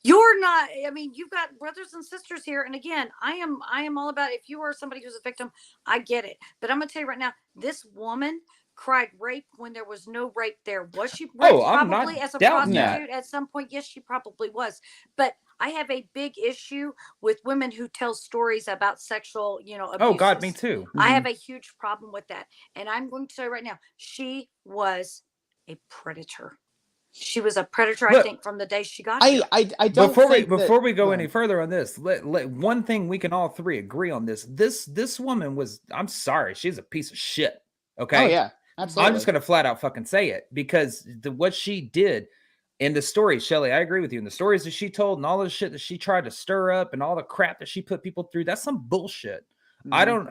S2: You're not, I mean, you've got brothers and sisters here. And again, I am all about, if you are somebody who's a victim, I get it. But I'm going to tell you right now, this woman cried rape when there was no rape there. Was she raped probably as a prostitute at some point? Yes, she probably was. But I have a big issue with women who tell stories about sexual, abuse.
S1: Oh God, me too.
S2: I have a huge problem with that. And I'm going to tell you right now, she was a predator. She was a predator, I think, from the day she got here.
S3: I don't
S1: before we go any further on this, let one thing we can all three agree on this. This woman was, I'm sorry, she's a piece of shit. Okay.
S3: Oh yeah, absolutely.
S1: I'm just gonna flat out fucking say it, because what she did in the story, Shelley, I agree with you. In the stories that she told and all the shit that she tried to stir up and all the crap that she put people through, that's some bullshit. I don't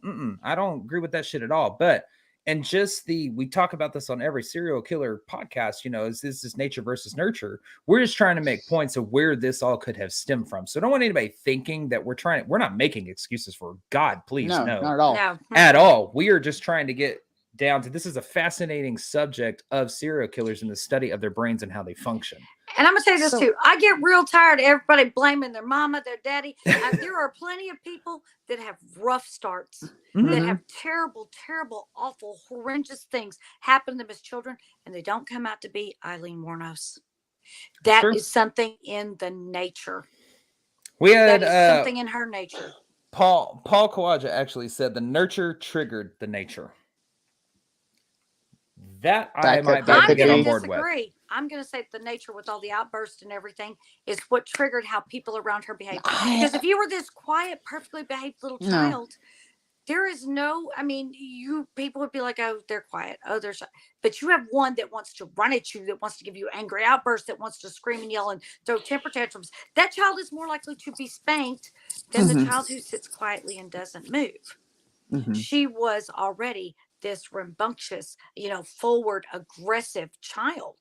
S1: agree with that shit at all. But and just we talk about this on every serial killer podcast, is this nature versus nurture? We're just trying to make points of where this all could have stemmed from. So don't want anybody thinking that we're not making excuses for God, please. No,
S3: not at all.
S2: No.
S1: At all. We are just trying to get down to, this is a fascinating subject of serial killers and the study of their brains and how they function.
S2: And I'm going to say this too. I get real tired of everybody blaming their mama, their daddy. There are plenty of people that have rough starts, that have terrible, terrible, awful, horrendous things happen to them as children, and they don't come out to be Aileen Wuornos. That is something in the nature.
S1: We had
S2: something in her nature.
S1: Paul Kawaja actually said the nurture triggered the nature. That I might be able to get on board with.
S2: I'm going to say the nature with all the outbursts and everything is what triggered how people around her behaved. Because if you were this quiet, perfectly behaved little child, there is people would be like, oh, they're quiet. Oh, they're shy. But you have one that wants to run at you, that wants to give you angry outbursts, that wants to scream and yell and throw temper tantrums. That child is more likely to be spanked than the child who sits quietly and doesn't move. She was already this rambunctious, forward, aggressive child.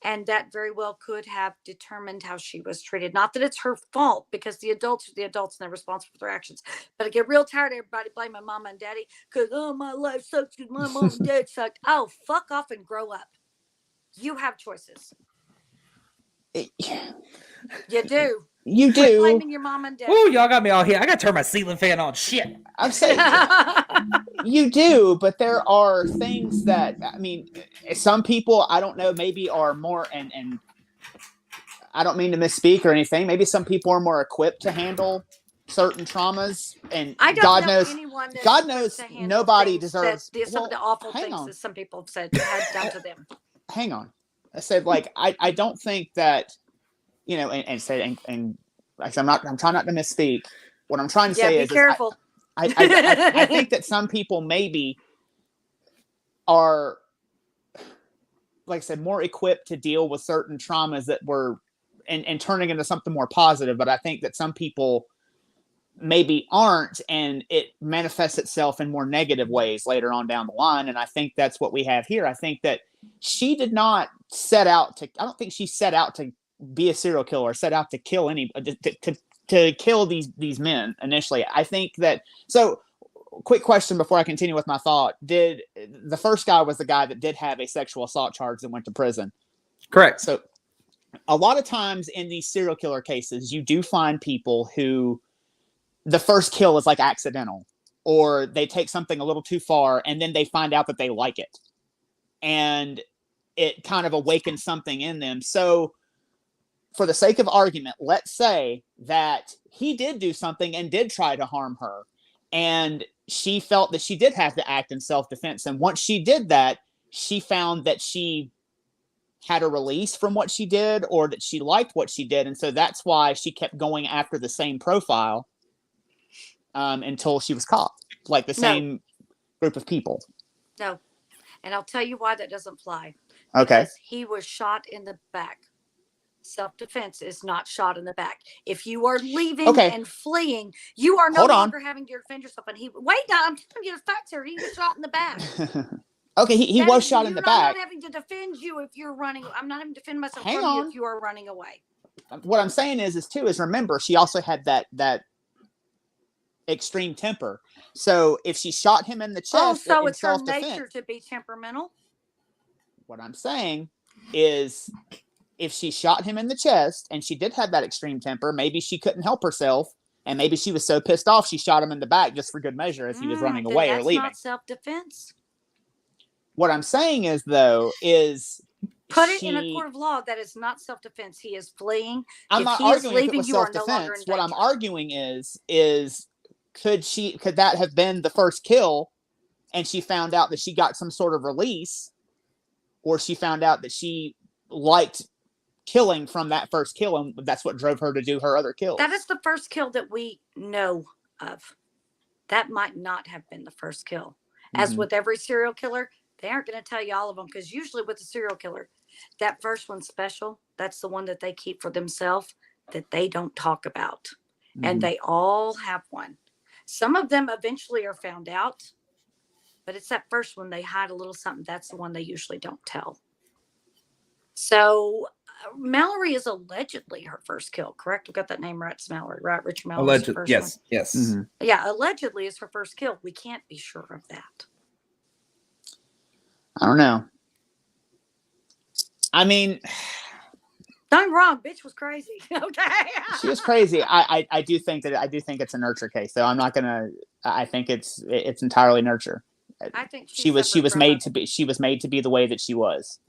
S2: And that very well could have determined how she was treated. Not that it's her fault, because the adults are the adults and they're responsible for their actions. But I get real tired of everybody blaming mama and daddy because, my life sucks because my mom and dad sucked. Oh, fuck off and grow up. You have choices. You do.
S3: You
S2: Quit
S3: do.
S2: blaming your mom and dad.
S1: Ooh, y'all got me all here. I gotta turn my ceiling fan on. Shit.
S3: I'm saying you do, but there are things that, I mean, some people, I don't know, maybe are more, and I don't mean to misspeak or anything. Maybe some people are more equipped to handle certain traumas, and
S2: I don't
S3: God
S2: know
S3: knows,
S2: anyone that's
S3: God
S2: equipped
S3: knows,
S2: to handle
S3: nobody
S2: things
S3: deserves.
S2: some of the awful
S3: hang
S2: things
S3: on,
S2: that some people have said had done to them.
S3: hang on. I said, like, I don't think that, you know, and said, and like, I'm trying not to misspeak. What I'm trying to
S2: Yeah,
S3: say
S2: be
S3: is
S2: careful.
S3: I think that some people maybe are, like I said, more equipped to deal with certain traumas that were, and turning into something more positive. But I think that some people maybe aren't, and it manifests itself in more negative ways later on down the line. And I think that's what we have here. I think that she did not set out to, I don't think she set out to be a serial killer, set out to kill to kill these men initially. I think that, so quick question before I continue with my thought. Did the first guy was the guy that did have a sexual assault charge and went to prison?
S1: Correct.
S3: So a lot of times in these serial killer cases, you do find people who the first kill is like accidental, or they take something a little too far and then they find out that they like it. And it kind of awakens something in them. So for the sake of argument, let's say that he did do something and did try to harm her. And she felt that she did have to act in self-defense. And once she did that, she found that she had a release from what she did, or that she liked what she did. And so that's why she kept going after the same profile until she was caught, like the same group of people.
S2: No. And I'll tell you why that doesn't fly.
S3: Okay.
S2: Because he was shot in the back. Self-defense is not shot in the back. If you are leaving and fleeing, you are no longer having to defend yourself. And I'm telling you the facts here. He was shot in the back.
S3: Okay, he was shot in the back.
S2: I'm not having to defend you if you're running. I'm not having to defend myself from you if you are running away.
S3: What I'm saying is remember, she also had that extreme temper. So if she shot him in the chest,
S2: so it's her nature to be temperamental.
S3: What I'm saying is, if she shot him in the chest and she did have that extreme temper, maybe she couldn't help herself, and maybe she was so pissed off she shot him in the back just for good measure as he was running away or leaving.
S2: That's not self-defense.
S3: What I'm saying is, though, is
S2: put it in a court of law. That is not self-defense. He is fleeing.
S3: I'm not arguing if it was self-defense. What I'm arguing is could that have been the first kill, and she found out that she got some sort of release, or she found out that she liked killing from that first kill, and that's what drove her to do her other kills?
S2: That is the first kill that we know of. That might not have been the first kill. As with every serial killer, they aren't going to tell you all of them, because usually with a serial killer, that first one's special. That's the one that they keep for themselves, that they don't talk about. And they all have one. Some of them eventually are found out, but it's that first one they hide a little something. That's the one they usually don't tell. So Mallory is allegedly her first kill, correct? We've got that name right. It's Mallory, right? Richard Mallory.
S1: Allegedly, yes, one. Yes.
S3: Mm-hmm.
S2: Yeah, allegedly is her first kill. We can't be sure of that.
S3: I don't know. I mean,
S2: don't wrong. Bitch was crazy. Okay.
S3: She was crazy. I do think it's a nurture case, though. I'm not gonna. I think it's entirely nurture.
S2: I think
S3: she was made to be the way that she was.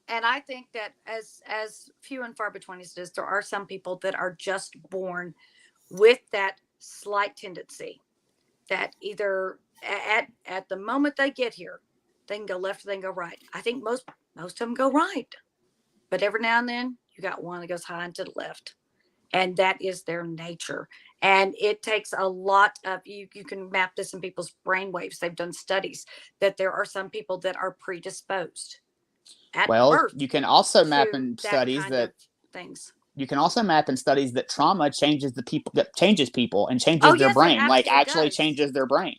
S2: And I think that as few and far between as it is, there are some people that are just born with that slight tendency that either at the moment they get here, they can go left or they can go right. I think most of them go right. But every now and then you got one that goes high and to the left. And that is their nature. And it takes a lot of, you can map this in people's brain waves. They've done studies that there are some people that are predisposed at birth.
S3: You can also map in studies that
S2: things.
S3: You can also map in studies that trauma changes people and changes their brain, like actually changes their brain.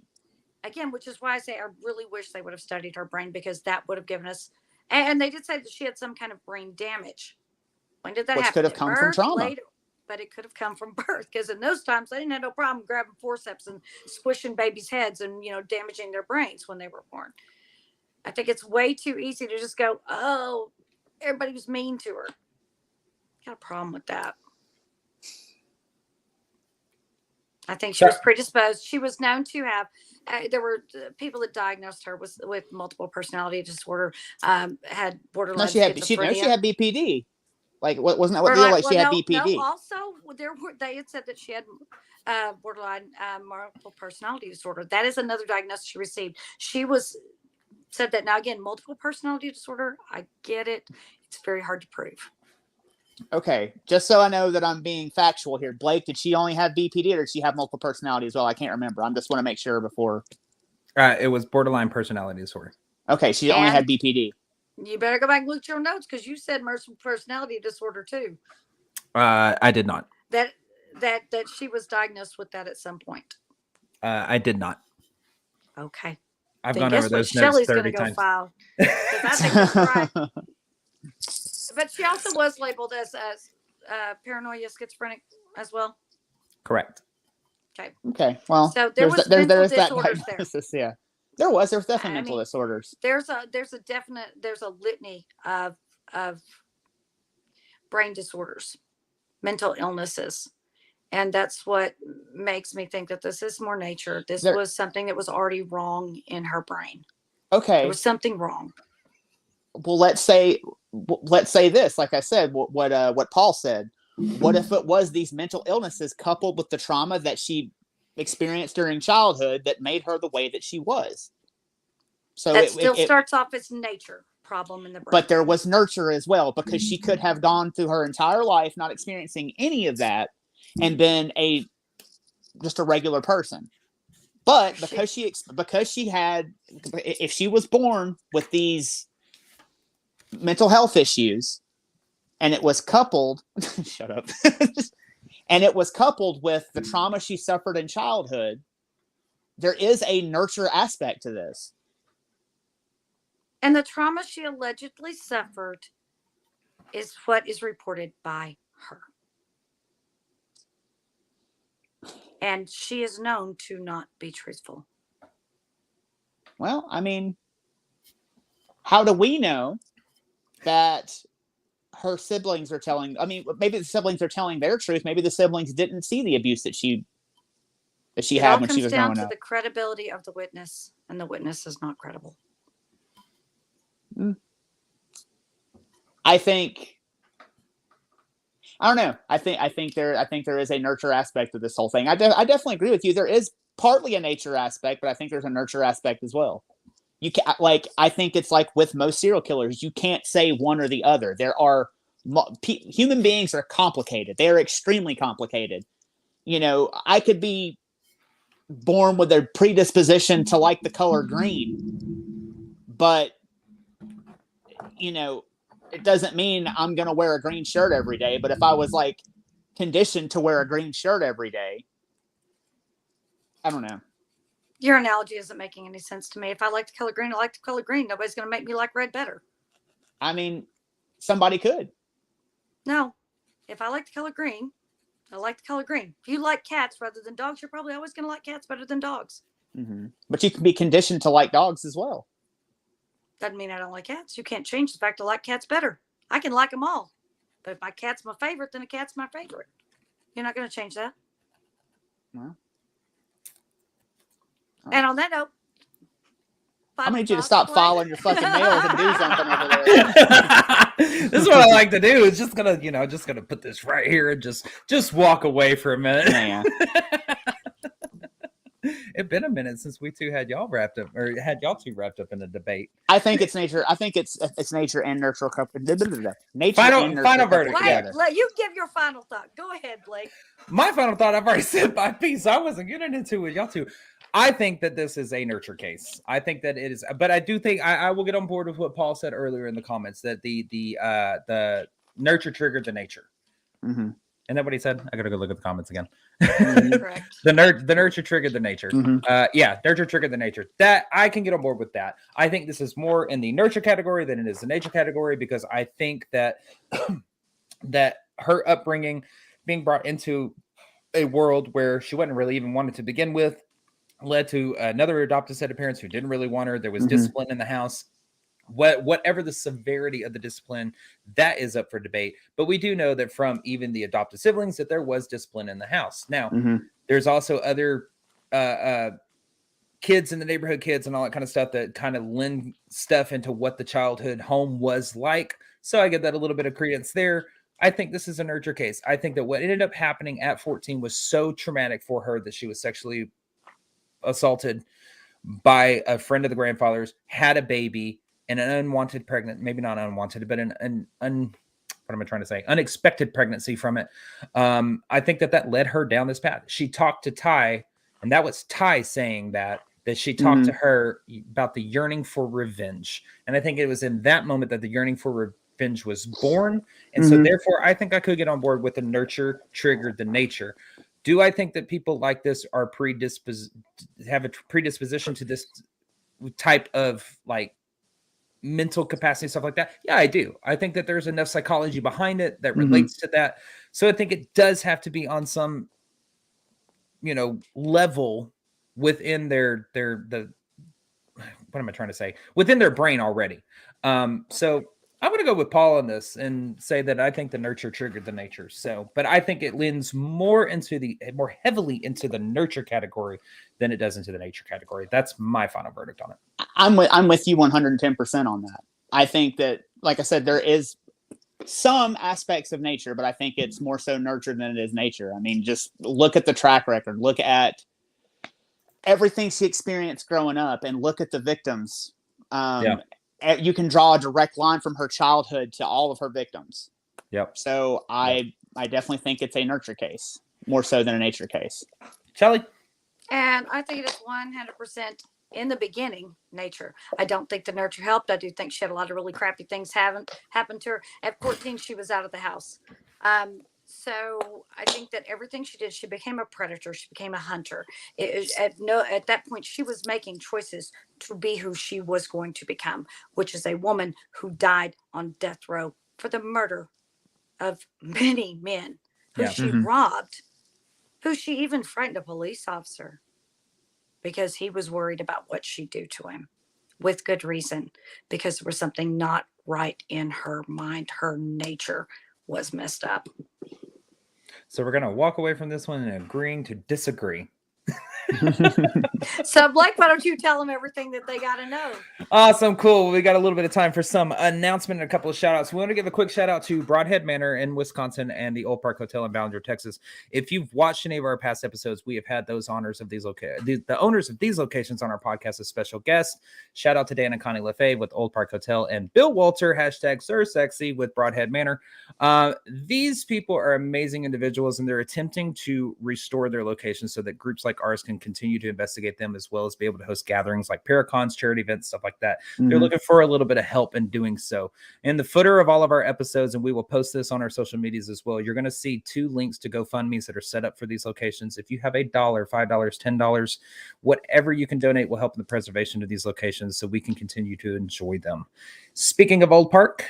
S2: Again, which is why I say I really wish they would have studied her brain, because that would have given us, and they did say that she had some kind of brain damage. When did that happen?
S3: Which could have come from trauma.
S2: Later, but it could have come from birth, because in those times they didn't have no problem grabbing forceps and squishing babies' heads and damaging their brains when they were born. I think it's way too easy to just go, oh, everybody was mean to her. Got a problem with that. I think she was predisposed. She was known to have. There were people that diagnosed her with multiple personality disorder. Had borderline schizophrenia.
S3: She had BPD. Like, wasn't that what deal? Like, she had BPD.
S2: No, also, they had said that she had borderline multiple personality disorder. That is another diagnosis she received. She said that. Now, again, multiple personality disorder, I get it. It's very hard to prove.
S3: Okay, just so I know that I'm being factual here, Blake, did she only have BPD or did she have multiple personality as well? I can't remember. I just want to make sure before.
S1: It was borderline personality disorder.
S3: Okay, she only had BPD.
S2: You better go back and look at your notes because you said multiple personality disorder too.
S1: I did not.
S2: That she was diagnosed with that at some point.
S1: I did not.
S2: Okay.
S1: I've
S2: then
S1: gone over those notes
S2: Shelley's
S1: 30
S2: gonna
S1: times.
S2: go file. I think that's right. But she also was labeled as paranoia schizophrenic as well.
S1: Correct.
S3: Okay. Well,
S2: so there was that
S3: diagnosis. Yeah, there's definitely mental disorders.
S2: There's a litany of brain disorders, mental illnesses, and that's what makes me think that this is more nature. This was something that was already wrong in her brain.
S3: Okay,
S2: there was something wrong.
S3: Well, let's say this. Like I said, what Paul said. What if it was these mental illnesses coupled with the trauma that she experienced during childhood that made her the way that she was? So
S2: that still starts off as nature problem in the brain.
S3: But there was nurture as well, because she could have gone through her entire life not experiencing any of that and been just a regular person. But because she had, if she was born with these mental health issues, and it was coupled shut up and it was coupled with the trauma she suffered in childhood, there is a nurture aspect to this.
S2: And the trauma she allegedly suffered is what is reported by her, and she is known to not be truthful.
S3: Well, I mean, how do we know that her siblings are telling? I mean, maybe the siblings are telling their truth. Maybe the siblings didn't see the abuse that she had when she was growing up. It all comes down to
S2: the credibility of the witness, and the witness is not credible.
S3: I don't know. I think there is a nurture aspect of this whole thing. I definitely agree with you. There is partly a nature aspect, but I think there's a nurture aspect as well. You can I think it's like with most serial killers, you can't say one or the other. There are human beings are complicated. They are extremely complicated. You know, I could be born with a predisposition to like the color green, but you know, it doesn't mean I'm going to wear a green shirt every day. But if I was like conditioned to wear a green shirt every day, I don't know.
S2: Your analogy isn't making any sense to me. If I like the color green, I like the color green. Nobody's going to make me like red better.
S3: I mean, somebody could.
S2: No. If I like the color green, I like the color green. If you like cats rather than dogs, you're probably always going to like cats better than dogs.
S3: Mm-hmm. But you can be conditioned to like dogs as well.
S2: Doesn't mean I don't like cats. You can't change the fact I like cats better. I can like them all. But if my cat's my favorite, then a cat's my favorite. You're not going to change that.
S3: Well.
S2: And on that note,
S3: I'm going to need you to stop filing your fucking nails and do something over there.
S1: This is what I like to do. Is just gonna put this right here and just walk away for a minute.
S3: Yeah.
S1: It's been a minute since we two had y'all two wrapped up in a debate.
S3: I think it's nature. I think it's nature and nurture. Nature
S1: final verdict.
S2: Let you give your final thought. Go ahead, Blake.
S1: My final thought. I've already said my piece. I wasn't getting into it, y'all two. I think that this is a nurture case. I think that it is, but I do think I will get on board with what Paul said earlier in the comments that the nurture triggered the nature.
S3: Mm-hmm.
S1: Isn't that what he said? I gotta go look at the comments again.
S2: Correct.
S1: The nurture triggered the nature.
S3: Mm-hmm.
S1: Nurture triggered the nature. That I can get on board with that. I think this is more in the nurture category than it is the nature category, because I think that that her upbringing, being brought into a world where she wasn't really even wanted to begin with, led to another adopted set of parents who didn't really want her. There was discipline in the house. Whatever the severity of the discipline, that is up for debate. But we do know that from even the adopted siblings that there was discipline in the house. Now, There's also other kids in the neighborhood, kids and all that kind of stuff that kind of lend stuff into what the childhood home was like. So I give that a little bit of credence there. I think this is a nurture case. I think that what ended up happening at 14 was so traumatic for her that she was sexually assaulted by a friend of the grandfather's, had a baby, and an unwanted pregnant, maybe not unwanted, but what am I trying to say? Unexpected pregnancy from it. I think that led her down this path. She talked to Ty, and that was Ty saying that she talked to her about the yearning for revenge. And I think it was in that moment that the yearning for revenge was born. And so therefore, I think I could get on board with the nurture triggered the nature. Do I think that people like this are have a predisposition to this type of like mental capacity, stuff like that? Yeah, I do. I think that there's enough psychology behind it that relates to that. So I think it does have to be on some, level within within their brain already. So I'm going to go with Paul on this and say that I think the nurture triggered the nature. So, but I think it leans more heavily into the nurture category than it does into the nature category. That's my final verdict on it.
S3: I'm with you 110% on that. I think that, like I said, there is some aspects of nature, but I think it's more so nurture than it is nature. I mean, just look at the track record, look at everything she experienced growing up, and look at the victims. You can draw a direct line from her childhood to all of her victims.
S1: Yep.
S3: So I definitely think it's a nurture case more so than a nature case.
S1: Shelly?
S2: And I think it is 100% in the beginning nature. I don't think the nurture helped. I do think she had a lot of really crappy things happen to her. At 14, she was out of the house. So I think that everything she did, she became a predator. She became a hunter. At that point, she was making choices to be who she was going to become, which is a woman who died on death row for the murder of many men who she robbed, who she even frightened a police officer because he was worried about what she'd do to him, with good reason, because there was something not right in her mind. Her nature was messed up.
S1: So we're going to walk away from this one and agreeing to disagree.
S2: So, Blake, why don't you tell them everything that they got to know?
S1: Awesome. Cool. We got a little bit of time for some announcement and a couple of shout outs. We want to give a quick shout out to Broadhead Manor in Wisconsin and the Old Park Hotel in Ballinger, Texas. If you've watched any of our past episodes, we have had those honors of these the owners of these locations on our podcast as special guests. Shout out to Dan and Connie LaFave with Old Park Hotel and Bill Walter, #SirSexy with Broadhead Manor. These people are amazing individuals, and they're attempting to restore their locations so that groups like ours can continue to investigate them, as well as be able to host gatherings like Paracons, charity events, stuff like that. They're looking for a little bit of help in doing so. In the footer of all of our episodes, and we will post this on our social medias as well, you're going to see 2 links to GoFundMe's that are set up for these locations. If you have $1, $5, $10, whatever you can donate will help in the preservation of these locations so we can continue to enjoy them. Speaking of Old Park,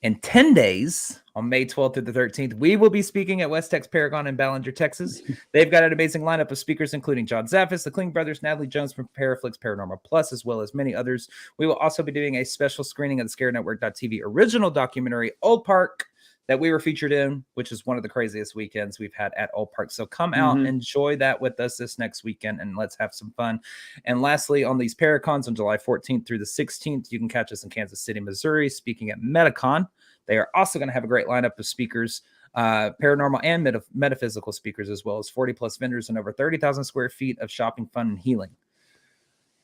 S1: in 10 days, on May 12th through the 13th, we will be speaking at West Tex Paragon in Ballinger, Texas. They've got an amazing lineup of speakers, including John Zaffis, the Kling Brothers, Natalie Jones from Paraflix Paranormal Plus, as well as many others. We will also be doing a special screening of the ScareNetwork.tv original documentary, Old Park, that we were featured in, which is one of the craziest weekends we've had at Old Park. So come out and enjoy that with us this next weekend, and let's have some fun. And lastly, on these Paracons on July 14th through the 16th, you can catch us in Kansas City, Missouri, speaking at Metacon. They are also going to have a great lineup of speakers, paranormal and metaphysical speakers, as well as 40 plus vendors and over 30,000 square feet of shopping, fun, and healing.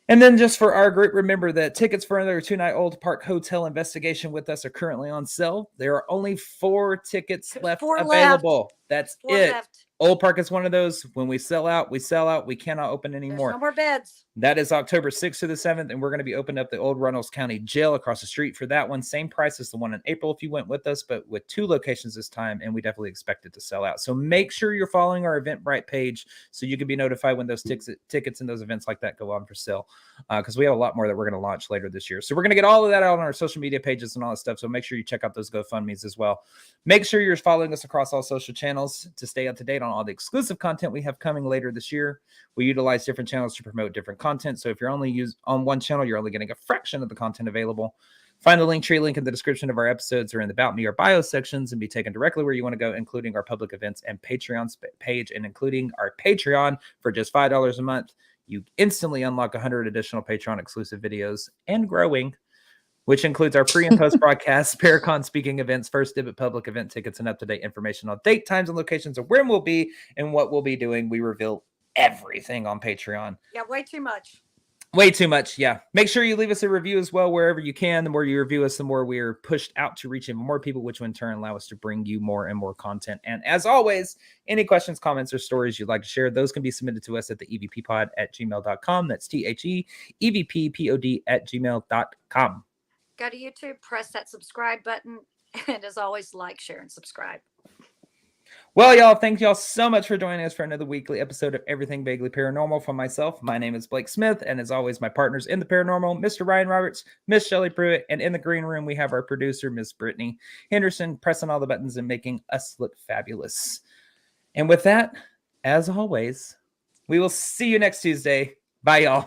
S1: And then just for our group, remember that tickets for another 2-night Old Park Hotel investigation with us are currently on sale. There are only 4 tickets left available. That's it. Old Park is one of those. When we sell out, we sell out. We cannot open anymore.
S2: There's no more beds.
S1: That is October 6th to the 7th, and we're going to be opening up the old Runnels County Jail across the street for that one. Same price as the one in April if you went with us, but with 2 locations this time, and we definitely expect it to sell out. So make sure you're following our Eventbrite page so you can be notified when those tickets and those events like that go on for sale, because we have a lot more that we're going to launch later this year. So we're going to get all of that out on our social media pages and all that stuff, so make sure you check out those GoFundMes as well. Make sure you're following us across all social channels to stay up to date on all the exclusive content we have coming later this year. We utilize different channels to promote different content. So if you're only on one channel, you're only getting a fraction of the content available. Find the Linktree link in the description of our episodes or in the About Me or Bio sections and be taken directly where you want to go, including our public events and Patreon page, and including our Patreon for just $5 a month. You instantly unlock 100 additional Patreon exclusive videos and growing, which includes our pre and post broadcasts, Paracon speaking events, first dib at public event tickets, and up-to-date information on date, times, and locations of where we'll be and what we'll be doing. We reveal everything on Patreon.
S2: Yeah, way too much.
S1: Way too much, yeah. Make sure you leave us a review as well wherever you can. The more you review us, the more we're pushed out to reach even more people, which will in turn allow us to bring you more and more content. And as always, any questions, comments, or stories you'd like to share, those can be submitted to us at the evppod@gmail.com. That's THEEVPPOD@gmail.com.
S2: Go to YouTube, press that subscribe button, and as always, like, share, and subscribe.
S1: Well, y'all, thank y'all so much for joining us for another weekly episode of Everything Vaguely Paranormal. For myself, my name is Blake Smith, and as always, my partners in the paranormal, Mr. Ryan Roberts, Miss Shelley Pruitt, and in the green room, we have our producer, Miss Brittany Henderson, pressing all the buttons and making us look fabulous. And with that, as always, we will see you next Tuesday. Bye, y'all.